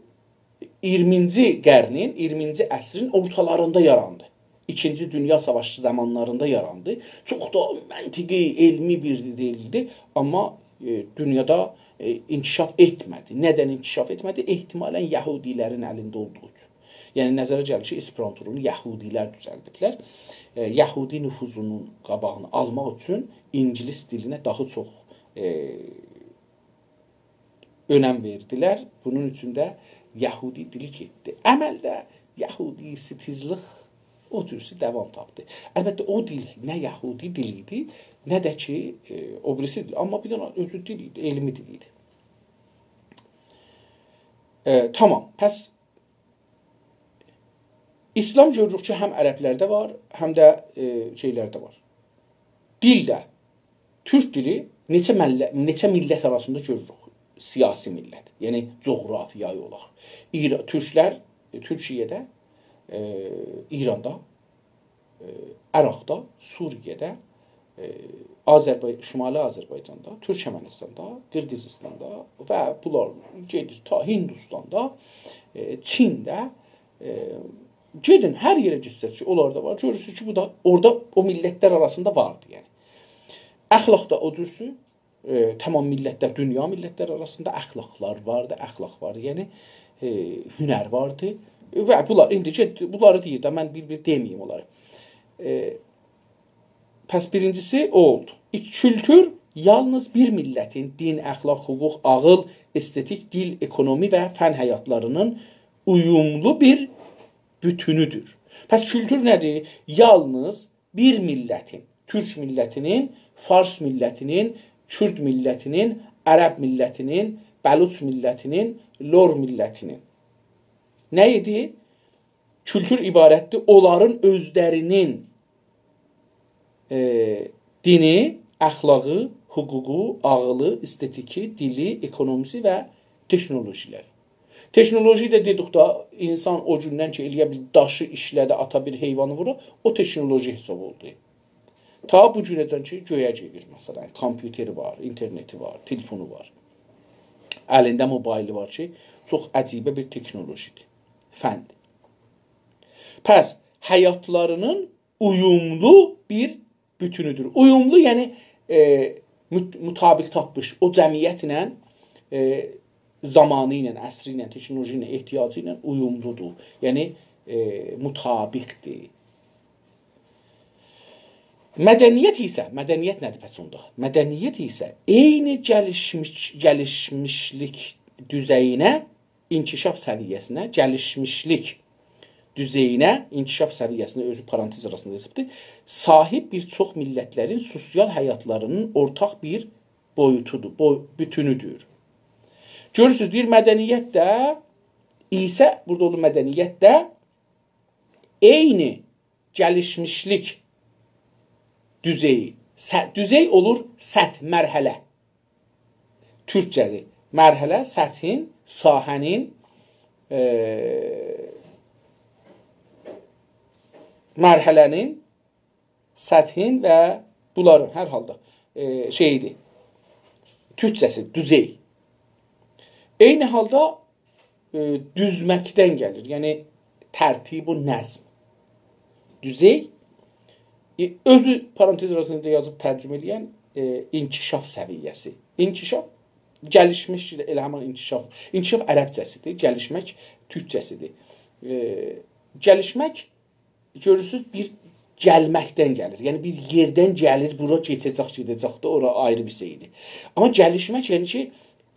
20-ci qərnin, 20-ci əsrin ortalarında yarandı. İkinci Dünya Savaşı zamanlarında yarandı. Çox da məntiqi, elmi bir dildir. Amma dünyada inkişaf etmədi. Nədən inkişaf etmədi? Ehtimalən Yahudilərin əlində olduğu üçün. Yəni, nəzərə gəlir ki, Esperantonu Yahudilər düzəldiblər. Yahudi nüfuzunun qabağını almaq üçün İngilis dilinə daha çox önəm verdilər. Bunun üçün də Yahudi dili getdi. Əməldə Yahudi sitizlik o cürsi davam tapdı. Əlbəttə, o dil nə Yahudi dilidir, nə də ki, o birisi dil. Amma bir dənə özü dil idi, elmi dil idi. Tamam, pəs İslam görürük ki, həm ərəblərdə var, həm də şeylərdə var. Dildə, türk dili neçə millət arasında görürük. Siyasi millət, yəni coğrafiyayı olaq. Türklər, Türkiyədə, İranda, Əraqda, Suriyədə, Şimali Azərbaycanda, Türkmənistanda, Qırğızistanda və bunlar gedir ta Hindistanda, Çində, gedin, hər yerə getsəz ki, onlar da var. Görürsünüz ki, bu da orada o millətlər arasında vardı. Yəni. Əxlaqda o cürsü, tamam millətlər, dünya millətlər arasında əxlaqlar vardı, əxlaq vardı. Yəni, hünər vardı. Və bunlar, indicə bunları deyir də, mən bir deməyim onları. Pəs birincisi o oldu. Kültür yalnız bir millətin din, əxlaq, hüquq, ağıl, estetik, dil, ekonomi və fən həyatlarının uyumlu bir bütünüdür. Pəs kültür nədir? Yalnız bir millətin, Türk millətinin, Fars millətinin, Kürd millətinin, Ərəb millətinin, Bəluç millətinin, Lor millətinin. Nə idi? Kültür ibarətdir onların özlərinin dini, əxlaqı, hüququ, ağılı, estetiki, dili, ekonomisi və texnolojiləri. Texnoloji də dedikdə insan o gündən ki, eləyə bir daşı işlədə, ata bir heyvanı vurur, o texnoloji hesab oldu. Ta bu günəcən ki, göyə gedir, məsələn, kompüteri var, interneti var, telefonu var. Əlində mobaylı var ki, çox əcibə bir texnolojidir, fəndir. Pəs, həyatlarının uyumlu bir bütünüdür. Uyumlu, yəni mütabiq tapmış, o cəmiyyətlə, zamanı ilə, əsri ilə, texnoloji ilə, ehtiyacı ilə uyumludur. Yəni, mütabiqdir. Mədəniyyət isə, mədəniyyət nədir pəs onda? Mədəniyyət isə eyni gəlişmişlik düzeyinə, inkişaf səviyyəsinə, gəlişmişlik düzeyinə, inkişaf səviyyəsinə, özü parantez arasında yazıbdır, sahib bir çox millətlərin sosial həyatlarının ortaq bir boyutudur, bütünüdür. Görürsünüz, deyir, mədəniyyət də isə, burada olur mədəniyyət də eyni gəlişmişlik düzeyi. Düzey olur səth, mərhələ. Türkçədir. Mərhələ səthin, sahənin, mərhələnin, səthin və bunların hər halda şeydir. Türkçəsi, düzey. Eyni halda düzməkdən gəlir. Yəni, tərtib o nəzm. Düzey, özü parantez arasında yazıb tərcümə edən inkişaf səviyyəsi. İnkişaf, gəlişmiş elə həman inkişaf. İnkişaf ərəbcəsidir, gəlişmək türkçəsidir. Gəlişmək, görürsünüz, bir gəlməkdən gəlir. Yəni, bir yerdən gəlir, bura keçəcək, gedəcəkdir, ora ayrı bir şeydir. Amma gəlişmək, yəni ki,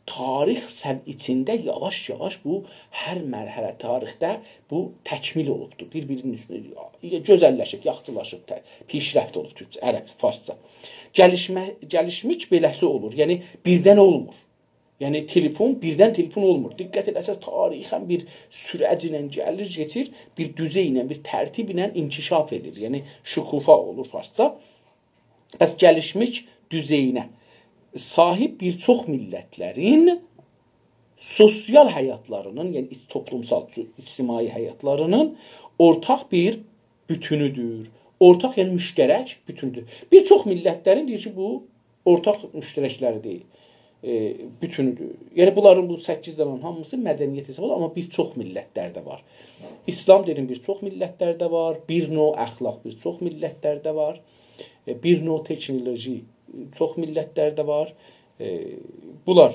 tarix içində yavaş-yavaş bu hər mərhələ tarixdə bu təkmil olubdur. Bir-birinin üstündə gözəlləşib, yaxçılaşıb, pişrəft olub türkçə, ərəb, farsça. Gəlişmiş beləsi olur. Yəni birdən olmur. Yəni telefon birdən telefon olmur. Diqqət edəsəz tarixən bir sürəc ilə gəlir, keçir, bir düzey ilə, bir tərtib ilə inkişaf edir. Yəni şükufa olur farsça. Bəs gəlişmiş düzeyinə sahib bir çox millətlərin sosial həyatlarının, yəni toplumsal, ictimai həyatlarının ortaq bir bütünüdür. Ortaq, yəni müştərək bütündür. Bir çox millətlərin deyir ki, bu ortaq müştərəkləri deyil, bütünüdür. Yəni bunların bu 8 dənənin hamısı mədəniyyət hesab olur, amma bir çox millətlərdə var. İslam dedim, bir çox millətlərdə var. Bir növ əxlaq bir çox millətlərdə var. Bir növ texnoloji çox millətlərdə var. Bunlar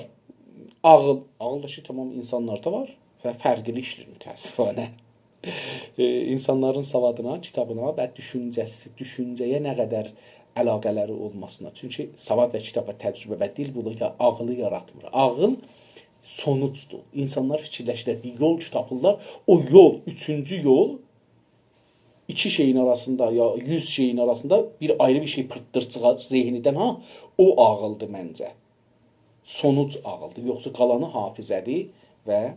ağıl da ki, tamam insanlarda var və fərqli işlir mütəəssifanə. İnsanların savadına, kitabına və düşüncəyə nə qədər əlaqələri olmasına. Çünki savad və kitaba təcrübə və dil bunu ağılı yaratmır. Ağıl sonucdur. İnsanlar fikirləşirlər, bir yol tapırlar. O yol, üçüncü yol, iki şeyin arasında ya 100 şeyin arasında bir ayrı bir şey pırtdırcığa zehnidən, ha, o ağıldır məncə. Sonuc ağıldır. Yoxsa qalanı hafizədir və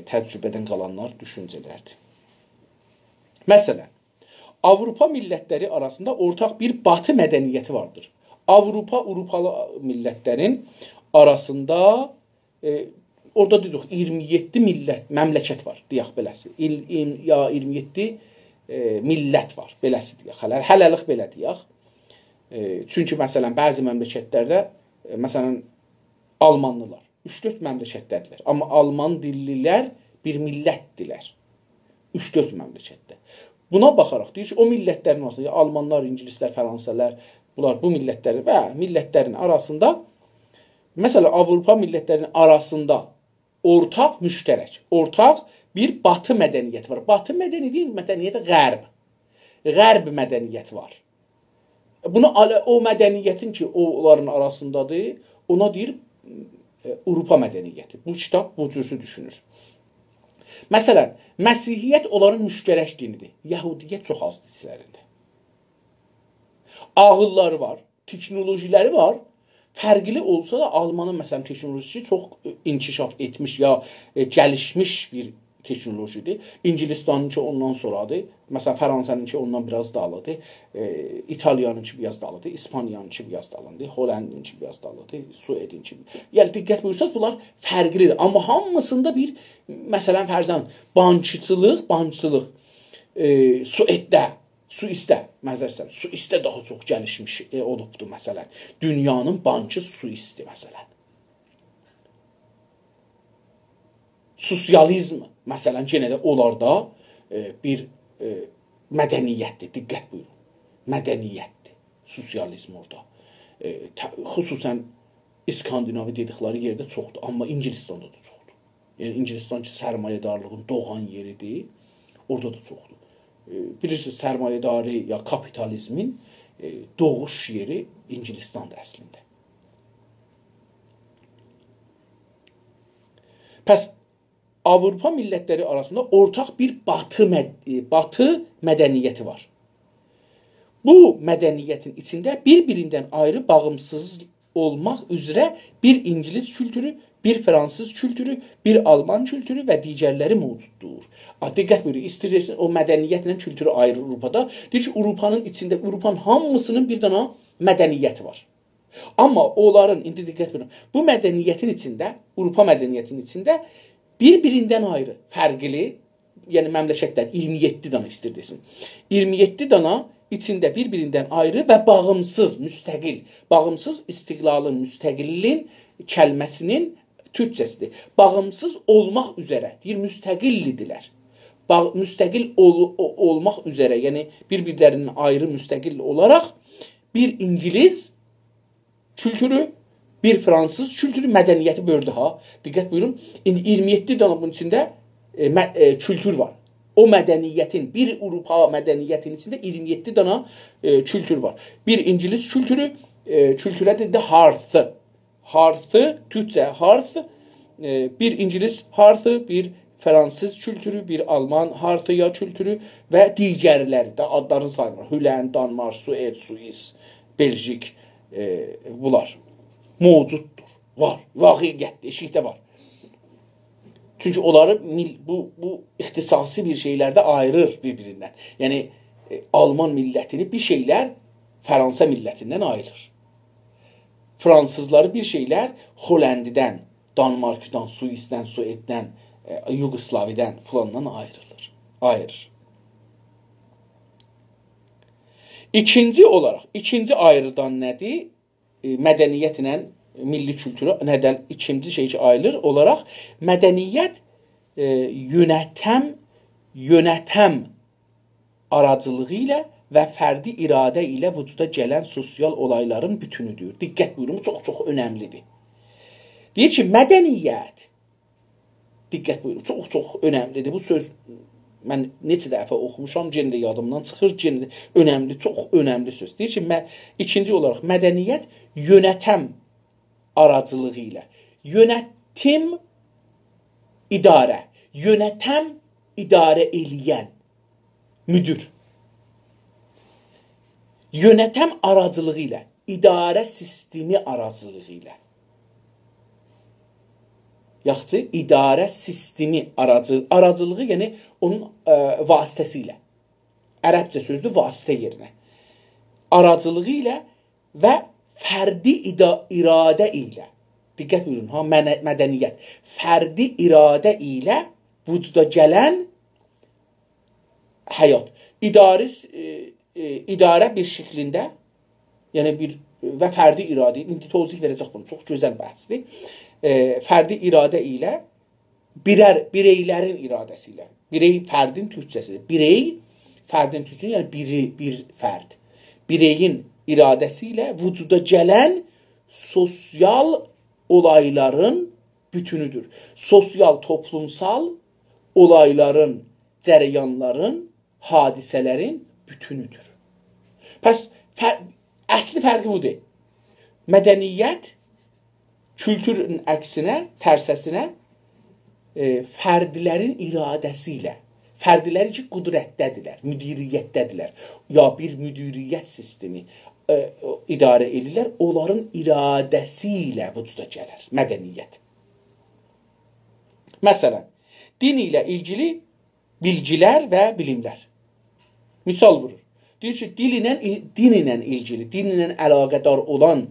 təcrübədən qalanlar düşüncələrdir. Məsələn, Avropa millətləri arasında ortaq bir batı mədəniyyəti vardır. Avropalı millətlərin arasında orada dedik 27 məmləkət var, deyək beləsi. Ya 27 millət var, beləsi deyək. Hələlik belə deyək. Çünki məsələn, bəzi məmləkətlərdə, məsələn, Almanlılar 3-4 məmləkətdədirlər. Amma Alman dillilər bir millətdirlər. 3-4 məmləkətdə. Buna baxaraq deyir ki, o millətlərin arasında, Almanlar, İngilislər, Fransızlar, bunlar bu millətləri və millətlərin arasında, məsələn, Avropa millətlərinin arasında ortaq müştərək, ortaq bir batı mədəniyyəti var. Batı mədəniyyəti qərb. Qərb mədəniyyəti var. Bunu o mədəniyyətin ki, onların arasındadır, ona deyir Avropa mədəniyyəti. Bu kitab bu cürsü düşünür. Məsələn, Məsihiyyət onların müştərək dinidir. Yəhudiyyət çox az dillərində. Ağılları var, teknolojiləri var. Fərqli olsa da Almanın məsələn teknolojisi çox inkişaf etmiş ya gəlişmiş bir teknolojidir. İngilistanınki ondan sonradır. Məsələn, Fransanınki ondan biraz dalıdır. İtalyanınki biraz dalıdır. İspaniyanınki biraz dalıdır. Hollandinki biraz dalıdır. Suedinki. Yəni, diqqət buyursanız, bunlar fərqlidir. Amma hamısında bir, məsələn, fərzən, bankçılıq, Suisdə daha çox gəlişmiş olubdur, məsələn. Dünyanın bankı Suisdir, məsələn. Sosializm, məsələn, yenə də onlarda bir mədəniyyətdir, diqqət buyurun. Mədəniyyətdir, sosializm orada. Xüsusən İskandinavi dedikləri yerdə çoxdur, amma İngilistanda da çoxdur. Yəni, İngilistan ki, sərmayədarlığın doğan yeridir, orada da çoxdur. Bilirsiniz, sərmayədarı ya kapitalizmin doğuş yeri İngilistandır əslində. Pəs, Avropa millətləri arasında ortaq bir batı mədəniyyəti var. Bu mədəniyyətin içində bir-birindən ayrı bağımsız olmaq üzrə bir İngilis kültürü, bir Fransız kültürü, bir Alman kültürü və digərləri mövcuddur. Diqqət buyurun, istəyirsən o mədəniyyətlə kültürü ayrı Avropada. Deyir ki, Avropanın içində, Avropanın hamısının bir dana mədəniyyəti var. Amma onların, indi diqqət buyurun, bu mədəniyyətin içində, Avropa mədəniyyətinin içində bir-birindən ayrı, fərqli, yəni məmləkətlər 27 dana istəyirsən. 27 dana içində bir-birindən ayrı və bağımsız, müstəqil, bağımsız istiqlalın, müstəqillin kəlməsinin türkçəsidir. Bağımsız olmaq üzrə, deyir, müstəqillidirlər. Müstəqil olmaq üzrə, yəni bir-birlərinin ayrı müstəqil olaraq bir İngiliz kültürü, bir Fransız kültürü, mədəniyyəti böldü ha. Diqqət buyurun, indi 27 dana bunun içində kültür var. O mədəniyyətin, bir Avropa mədəniyyətinin içində 27 dana kültür var. Bir İngiliz kültürü, kültürə də hearth. Hearth, türkçə hearth, bir İngiliz hearth, bir Fransız kültürü, bir Alman hearth kültürü və digərləri də adlarını sayılır. Hülen, Danmark, Sued, Suis, Belçik, bunlar mövcuddur, var, vaqiqiyyətdir, eşikdə var. Çünki onları bu ixtisasi bir şeylərdə ayırır bir-birindən. Yəni, Alman millətini bir şeylər Fransa millətindən ayırır. Fransızları bir şeylər Hollandidən, Danmarkdan, Suisdən, Sueddən, Yugoslavidən filandan ayrılır. Ayırır. İkinci olaraq, ikinci ayrıdan nədir? Mədəniyyətlə milli kültürü nədən ikinci şey ki ayrılır olaraq mədəniyyət yönətəm aracılığı ilə və fərdi iradə ilə vücuda gələn sosial olayların bütünüdür. Diqqət buyurun, çox önəmlidir. Deyir ki, mədəniyyət, diqqət buyurun, çox önəmlidir. Bu söz mən neçə dəfə oxumuşam, yenə də yadımdan çıxır, yenə də önəmli, çox önəmli söz. Deyir ki, ikinci olaraq mədəniyyət yönətəm aracılığı ilə. Yönətim idarə. Yönətəm idarə eləyən müdür. Yönətəm aracılığı ilə. İdarə sistemi aracılığı ilə. Yaxşı, idarə sistemi aracılığı, yəni onun vasitəsi ilə. Ərəbcə sözdür, vasitə yerinə. Aracılığı ilə və fərdi iradə ilə. Diqqət buyurun, ha, mədəniyyət. Fərdi iradə ilə vücuda gələn həyat. İdarə bir şəklində, yəni və fərdi iradə, indi tozih verəcək bunu, çox gözəl bəhsdir. Fərdi iradə ilə, bireylərin iradəsi ilə. Birey fərdin türkçəsidir. Birey fərdin türkçəsidir, yəni bir fərd. Bireyin iradəsi ilə vücuda gələn sosial olayların bütünüdür. Sosial, toplumsal olayların, cərəyanların, hadisələrin bütünüdür. Pəs əsli fərqi budur. Mədəniyyət kültürün əksinə, tərsəsinə fərdlərin iradəsi ilə, fərdlər ki, qudrətdədirlər, müdiriyyətdədirlər, ya bir müdiriyyət sistemi idarə edirlər, onların iradəsi ilə vücuda gələr mədəniyyət. Məsələn, din ilə ilgili bilgilər və bilimlər. Misal vurur. Deyir ki, din ilə ilgili, din ilə əlaqədar olan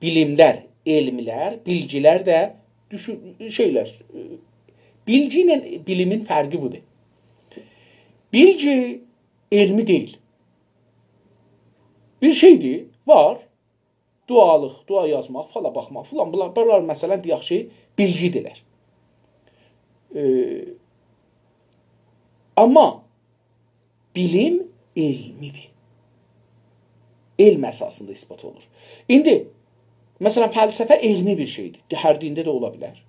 bilimlər, elmlər, bilgilər də şeylər. Bilgi ilə bilimin fərqi budur. Bilgi elmi deyil. Bir şeydir, var. Dualıq, dua yazmaq, fala baxmaq, filan. Bunlar məsələn deyək ki, bilgidirlər. Amma bilim elmidir. Elm əsasında ispat olur. İndi, məsələn, fəlsəfə elmi bir şeydir. Hər dində də ola bilər.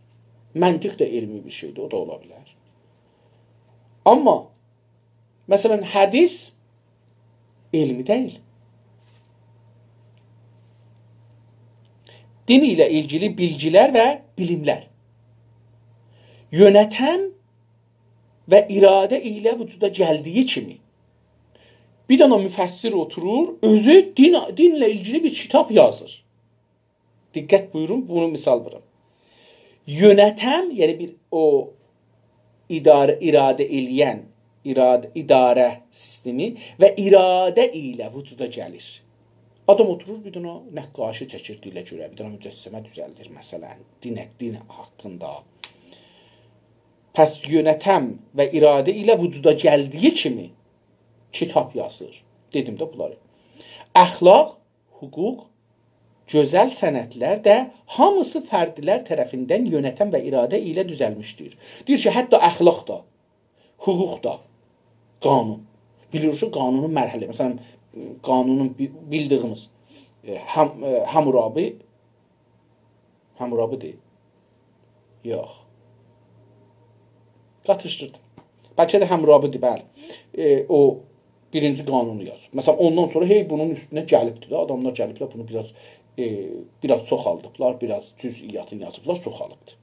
Məntiq də elmi bir şeydir, o da ola bilər. Amma, məsələn, hədis elmi deyil. Din ilə ilgili bilgilər və bilimlər. Yönətən və iradə ilə vücuda gəldiyi kimi bir dana müfəssir oturur, özü dinlə ilgili bir kitab yazır. Diqqət buyurun, bunu misal verim. Yönətən, yəni bir o iradə eləyən, idarə sistemi və iradə ilə vücuda gəlir. Adam oturur, bir dana nəqqaşı çəkir dilə görə, bir dana mücəssimə düzəldir, məsələn, din haqqında. Pəs yönətəm və iradə ilə vücuda gəldiyi kimi kitab yazır. Dedim də bunları. Əxlaq, hüquq, gözəl sənətlər də hamısı fərdlər tərəfindən yönətəm və iradə ilə düzəlmişdir. Deyir ki, hətta əxlaq da, hüquq da, qanun. Bilirik ki, qanunun mərhələ. Məsələn, qanunun bildiyimiz Hammurabi deyil. Yox. Qatışdırdım. Bəlkə də Hammurabidir, bəli. O birinci qanunu yazır. Məsələn, ondan sonra bunun üstünə gəlibdir. Adamlar gəliblər, bunu biraz çoxaldıblar, biraz cüz'iyyatını yazıblar, çoxalıbdır.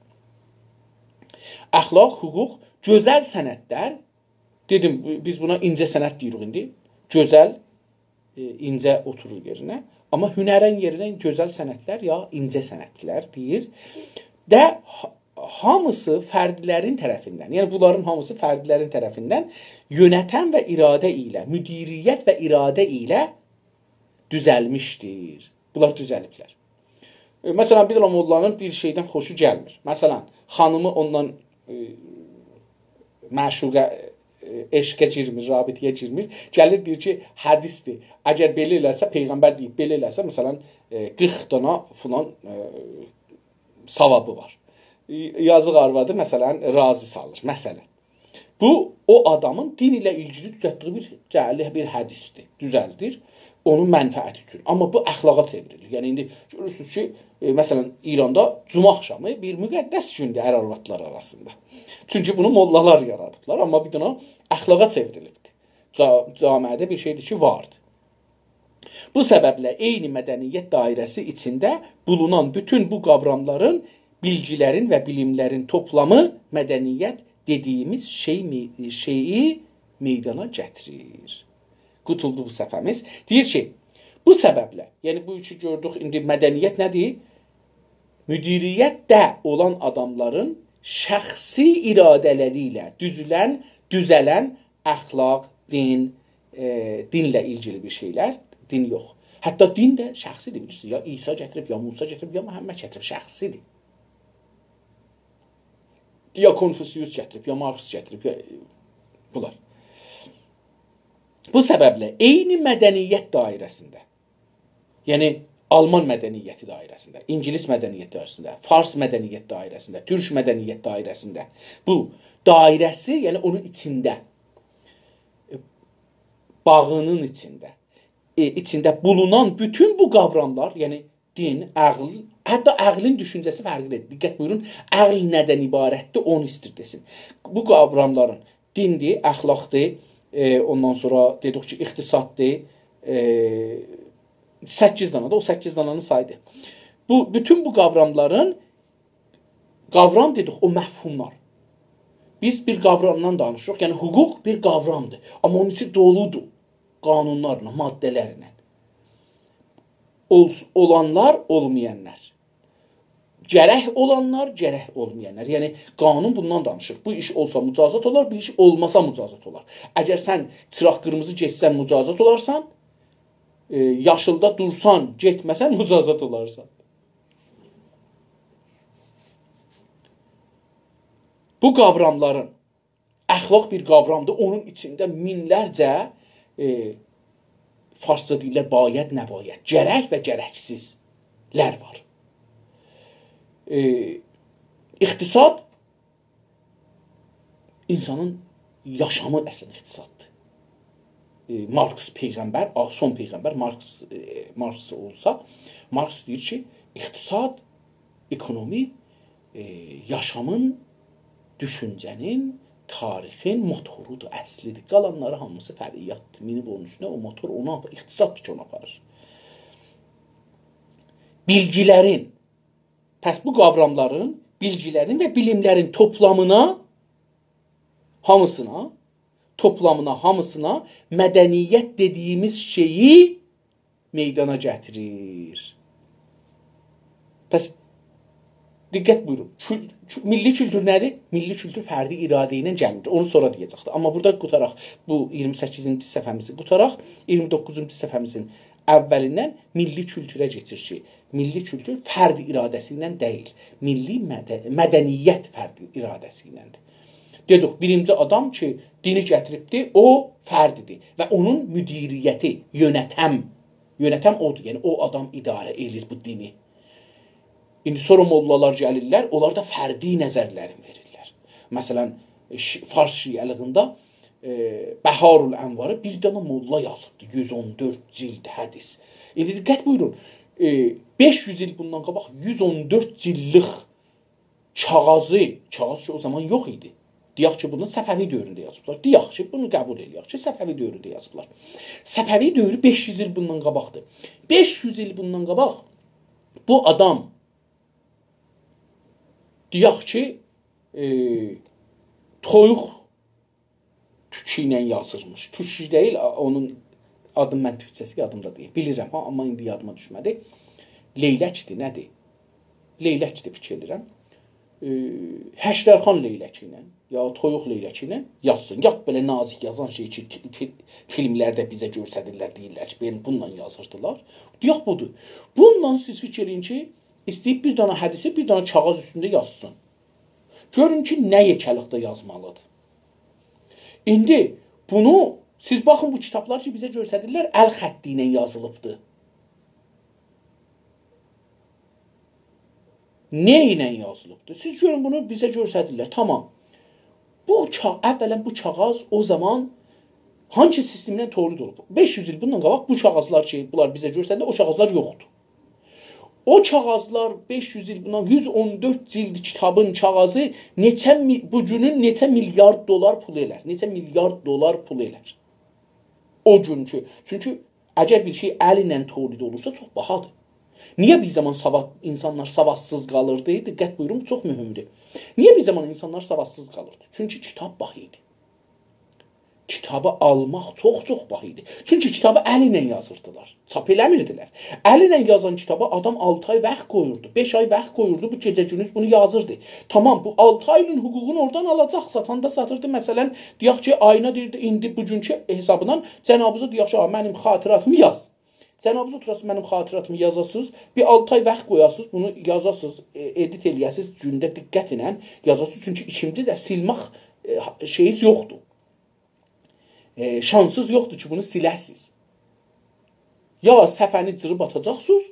Əxlaq, hüquq, gözəl sənətlər, dedim, biz buna incə sənət deyirik indi. Gözəl, incə oturur yerinə. Amma hünərən yerinə gözəl sənətlər ya incə sənətlər deyir. Və hamısı fərdlərin tərəfindən, yəni bunların hamısı fərdlərin tərəfindən yönətən və iradə ilə, müdiriyyət və iradə ilə düzəlmişdir. Bunlar düzəliblər. Məsələn, bir mollanın bir şeydən xoşu gəlmir. Məsələn, xanımı ondan məşuqə, eşqə girmir, rabitəyə girmir. Gəlir, deyir ki, hədisdir. Əgər belə eləsə, Peyğəmbər deyib, belə eləsə, məsələn, 40 dana filan savabı var. Yazıq arvadı, məsələn, razı salır. Məsələn, bu, o adamın din ilə ilgili düzəltdiyi bir hədisdir. Düzəldir, onun mənfəəti üçün. Amma bu əxlaqa çevrilir. Yəni, indi görürsünüz ki, məsələn, İranda cuma axşamı bir müqəddəs gündür ər arvadlar arasında. Çünki bunu mollalar yaradıblar, amma bir dana əxlaqa çevrilibdir. Camiədə bir şeydir ki, vardır. Bu səbəblə eyni mədəniyyət dairəsi içində bulunan bütün bu qavramların, bilgilərin və bilimlərin toplamı mədəniyyət dediyimiz şeyi meydana gətirir. Qutuldu bu səfəmiz. Deyir ki, bu səbəblə, yəni bu üçü gördük, indi mədəniyyət nədir? Müdiriyyətdə olan adamların şəxsi iradələri ilə düzələn əxlaq, dinlə ilgili bir şeylər, din yox. Hətta din də şəxsidir, bilirsiniz. Ya İsa gətirib, ya Musa gətirib, ya Məhəmməd gətirib, şəxsidir. Ya Konfusius gətirib, ya Marx gətirib, ya bunlar. Bu səbəblə eyni mədəniyyət dairəsində, yəni Alman mədəniyyəti dairəsində, İngilis mədəniyyət dairəsində, Fars mədəniyyət dairəsində, Türk mədəniyyət dairəsində, bu dairəsi, yəni onun içində, bağının içində bulunan bütün bu qavramlar, yəni din, Hətta ağlın düşüncəsi fərqlidir. Diqqət buyurun, ağl nədən ibarətdir, onu istir desin. Bu qavramların dindir, əxlaqdır, ondan sonra dedik ki, iqtisaddır, 8 dana da, o 8 dananı saydı. Bütün bu qavramların, qavram dedik, o məfhumlar. Biz bir qavramdan danışırıq, yəni hüquq bir qavramdır. Amma onun içi doludur, qanunlarla, maddələrlə. Olanlar, olmayanlar. Gərək olanlar, gərək olmayanlar. Yəni, qanun bundan danışır. Bu iş olsa mücazat olar, bu iş olmasa mücazat olar. Əgər sən çıraq qırmızı geçsən mücazat olarsan, yaşılda dursan, getməsən mücazat olarsan. Bu qavramların əxlaq bir qavramdır. Onun içində minlərcə farsça deyirlər bayət, nəbayət, gərək və gərəksizlər var. İqtisad insanın yaşamı əslində iqtisaddır. Marks peyğəmbər, son peyğəmbər Marks olsa, Marks deyir ki, iqtisad, ekonomi yaşamın, düşüncənin, tarixin motorudur, əslidir. Qalanları hamısı fəaliyyatdır. Minib onun üstünə o motor ona iqtisaddır ki, ona aparır. Bilgilərin, pəs bu qavramların, bilgilərin və bilimlərin toplamına, hamısına mədəniyyət dediyimiz şeyi meydana gətirir. Pəs diqqət buyurun. Milli kültür nədir? Milli kültür fərdi iradə ilə gəlmir. Onu sonra deyəcəkdir. Amma burada qutaraq, bu 28-ci səhifəmizi qutaraq, 29-cu səhifəmizin əvvəlindən milli kültürə keçir ki, milli kültür fərdi iradəsi ilə deyil. Milli mədəniyyət fərdi iradəsi iləndir. Dedik, birinci adam ki, dini gətiribdir, o fərdidir. Və onun müdiriyyəti, yönətəm odur. Yəni, o adam idarə edir bu dini. İndi sonra mollalar gəlirlər, onlar da fərdi nəzərlərini verirlər. Məsələn, Fars şiəlığında Bəharul Ənvarı bir dənə molla yazıbdır, 114 cild hədis. İndi diqqət buyurun, 500 il bundan qabaq 114 cildlik kağaz ki o zaman yox idi. Deyək ki, bunu Səfəvi dövründə yazıblar. Deyək ki, bunu qəbul edək ki, Səfəvi dövründə yazıblar. Səfəvi dövrü 500 il bundan qabaqdır. 500 il bundan qabaq bu adam deyək ki, toyuq tükü ilə yazılmış. Tükü deyil, onun adını mən türkçəsi yadımda deyil. Bilirəm, amma indi yadıma düşmədi. Leyləkdir, nədir? Leyləkdir fikir edirəm. Həşdərxan leyləki ilə, ya toyuq leyləki ilə yazsın. Yox, belə nazik yazan şey ki, filmlərdə bizə görsədirlər, deyirlər ki, bununla yazırdılar. Deyək, budur. Bununla siz fikir edin ki, istəyib bir dana hədisi, bir dana kağız üstündə yazsın. Görün ki, nə yekəlikdə yazmalıdır. İndi bunu, siz baxın bu kitablar ki, bizə görsədirlər, əl xətti ilə yazılıbdır. Nə ilə yazılıbdır? Siz görün, bunu bizə görsədirlər. Tamam. Əvvələn bu kağız o zaman hangi sistemdən toğrud olub? 500 il bundan qabaq bu kağızlar ki, bunlar bizə görsədirlər, o kağızlar yoxdur. O kağızlar 500 il bundan 114 cild kitabın kağızı bugünün neçə milyard dolar pul elər? Neçə milyard dolar pul elər? O günkü. Çünki əgər bir şey əl ilə toğrud olursa çox bahadır. Niyə bir zaman insanlar savadsız qalırdı? Diqqət buyurun, bu çox mühümdür. Niyə bir zaman insanlar savadsız qalırdı? Çünki kitab baha idi. Kitabı almaq çox baha idi. Çünki kitabı əl ilə yazırdılar. Çap eləmirdilər. Əl ilə yazan kitabı adam 6 ay vaxt qoyurdu. 5 ay vaxt qoyurdu. Bu gecə gündüz bunu yazırdı. Tamam, bu 6 ayın hüququnu oradan alacaq. Satanda satırdı. Məsələn, deyək ki, ayına deyirdi, indi bugünkü hesabından cənabınıza deyək ki, mənim xatiratımı yaz. Cənabınız oturasınız, mənim xatiratımı yazasınız, bir 6 ay vaxt qoyasınız, bunu yazasınız, edit eləyəsiniz, gündə diqqət ilə yazasınız. Çünki ikinci də silmək şeyiniz yoxdur. Şansınız yoxdur ki, bunu siləsiniz. Ya səhvəni cırıb atacaqsınız,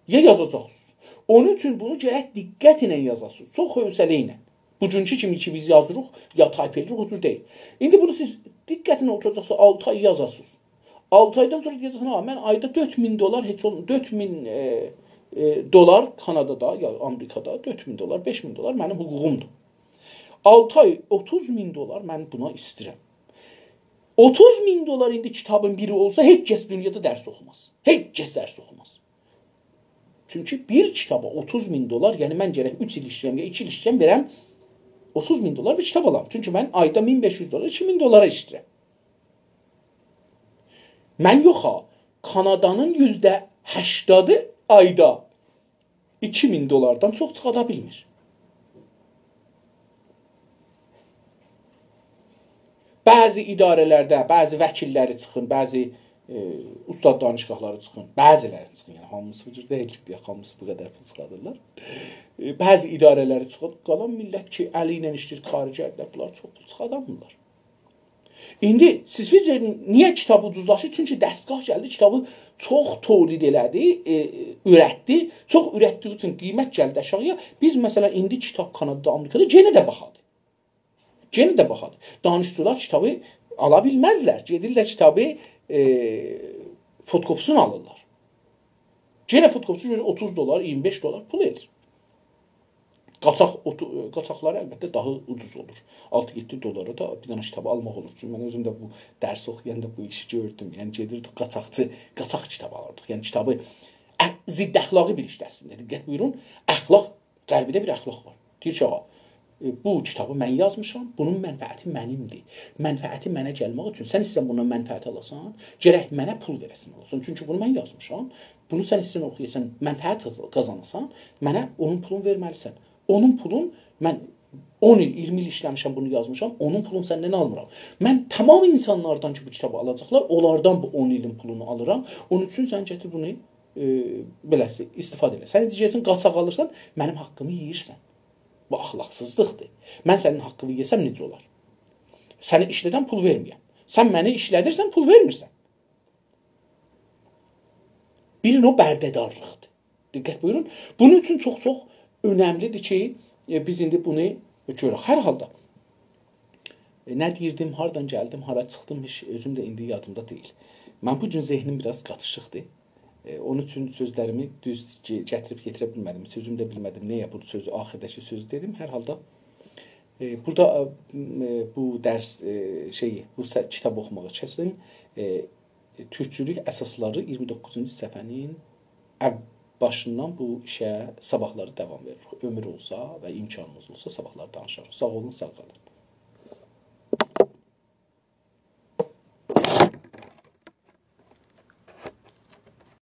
ya yazacaqsınız. Onun üçün bunu gərək diqqət ilə yazasınız, çox hövsələ ilə. Bugünkü kimi ki, biz yazırıq, ya tayp edirik, o cür deyil. İndi bunu siz diqqət ilə oturacaqsınız, 6 ay yazasınız. 6 aydan sonra deyəcəksən, mən ayda 4000 dolar heç olmur, 4000 dolar Kanadada ya Amerikada, 4.000 dolar, 5.000 dolar mənim hüququmdur. 6 ay 30.000 dolar mən buna istəyirəm. 30.000 dolar indi kitabın biri olsa heç kəs dünyada dərs oxumaz. Heç kəs dərs oxumaz. Çünki bir kitaba 30.000 dolar, yəni mən gərək 3 il işləyəm ya 2 il işləyəm verəm 30.000 dolar bir kitab alam. Çünki mən ayda 1.500 dolar, 2.000 dolara işləyirəm. Mən yox ha, Kanadanın %80'ı ayda 2.000 dolardan çox çıxada bilmir. Bəzi idarələrdə, bəzi vəkilləri çıxın, bəzi ustad danışqahları çıxın, bəziləri çıxın, yəni hamısı bu cür deyil, hamısı bu qədər pul çıxadırlar. Bəzi idarələri çıxın, qalan millət ki, əli ilə işləyir, xarici əllər, bunlar çox pul çıxadamırlar. İndi siz fikrin, niyə kitab ucuzlaşır? Çünki dəstgah gəldi, kitabı çox tolid elədi, ürətdi. Çox ürətdiyi üçün qiymət gəldi aşağıya. Biz məsələn indi kitab Kanadada, Amerikada yenə də baxadı. Yenə də baxadı. Danışıqçılar kitabı ala bilməzlər. Gedirlər kitabı fotokopisini alırlar. Yenə fotokopisini 30 dolar, 25 dolar pul edir. Qaçaqları əlbəttə daha ucuz olur. 6-7 dolara da bir dənə kitabı almaq olur. Çünki mən özüm də bu dərs oxuyanda bu işi gördüm. Yəni gedirdik qaçaq kitabı alırdıq. Yəni kitabı zidd əxlaqi bir işdəsində. Diqqət buyurun. Əxlaq, qəlbində bir əxlaq var. Deyir ki, bu kitabı mən yazmışam, bunun mənfəəti mənimdir. Mənfəəti mənə gəlmək üçün sən istəsən bundan mənfəət alasan, gərək mənə pul verəsən olasan. Çünki bunu mən yazmışam. Bunu sən istəsən oxuyasan, mənfəət qazanasan, mənə onun pulunu verməlisən. Onun pulun mən 10 il, 20 il işləmişəm, bunu yazmışam. Onun pulunu səndən almıram. Mən tamam insanlardan ki bu kitabı alacaqlar, onlardan bu 10 ilin pulunu alıram. Onun üçün sən gətir bunu beləsi istifadə elə. Sən deyəcəksən qaçaq alırsan, mənim haqqımı yeyirsən. Bu axlaqsızlıqdır. Mən sənin haqqını yesəm necə olar? Səni işlədən pul verməyəm. Sən məni işlədirsən, pul vermirsən. Birin o bərdədarlıqdır. Diqqət buyurun. Bunun üçün çox-çox önəmlidir ki, biz indi bunu görək. Hər halda nə deyirdim, hardan gəldim, hara çıxdım, heç özüm də indi yadımda deyil. Mən bu gün zehnim biraz qatışıqdır. Onun üçün sözlərimi düz gətirib getirə bilmədim. Sözümü də bilmədim. Nəyə bu sözü, axirdəki sözü dedim. Hər halda burada bu dərs bu kitab oxumağı kəsdim. Türkçülük əsasları 29-cu səfənin başından bu işə sabahları davam verir. Ömür olsa və imkanımız olsa sabahları danışarıq. Sağ olun, sağ qalın.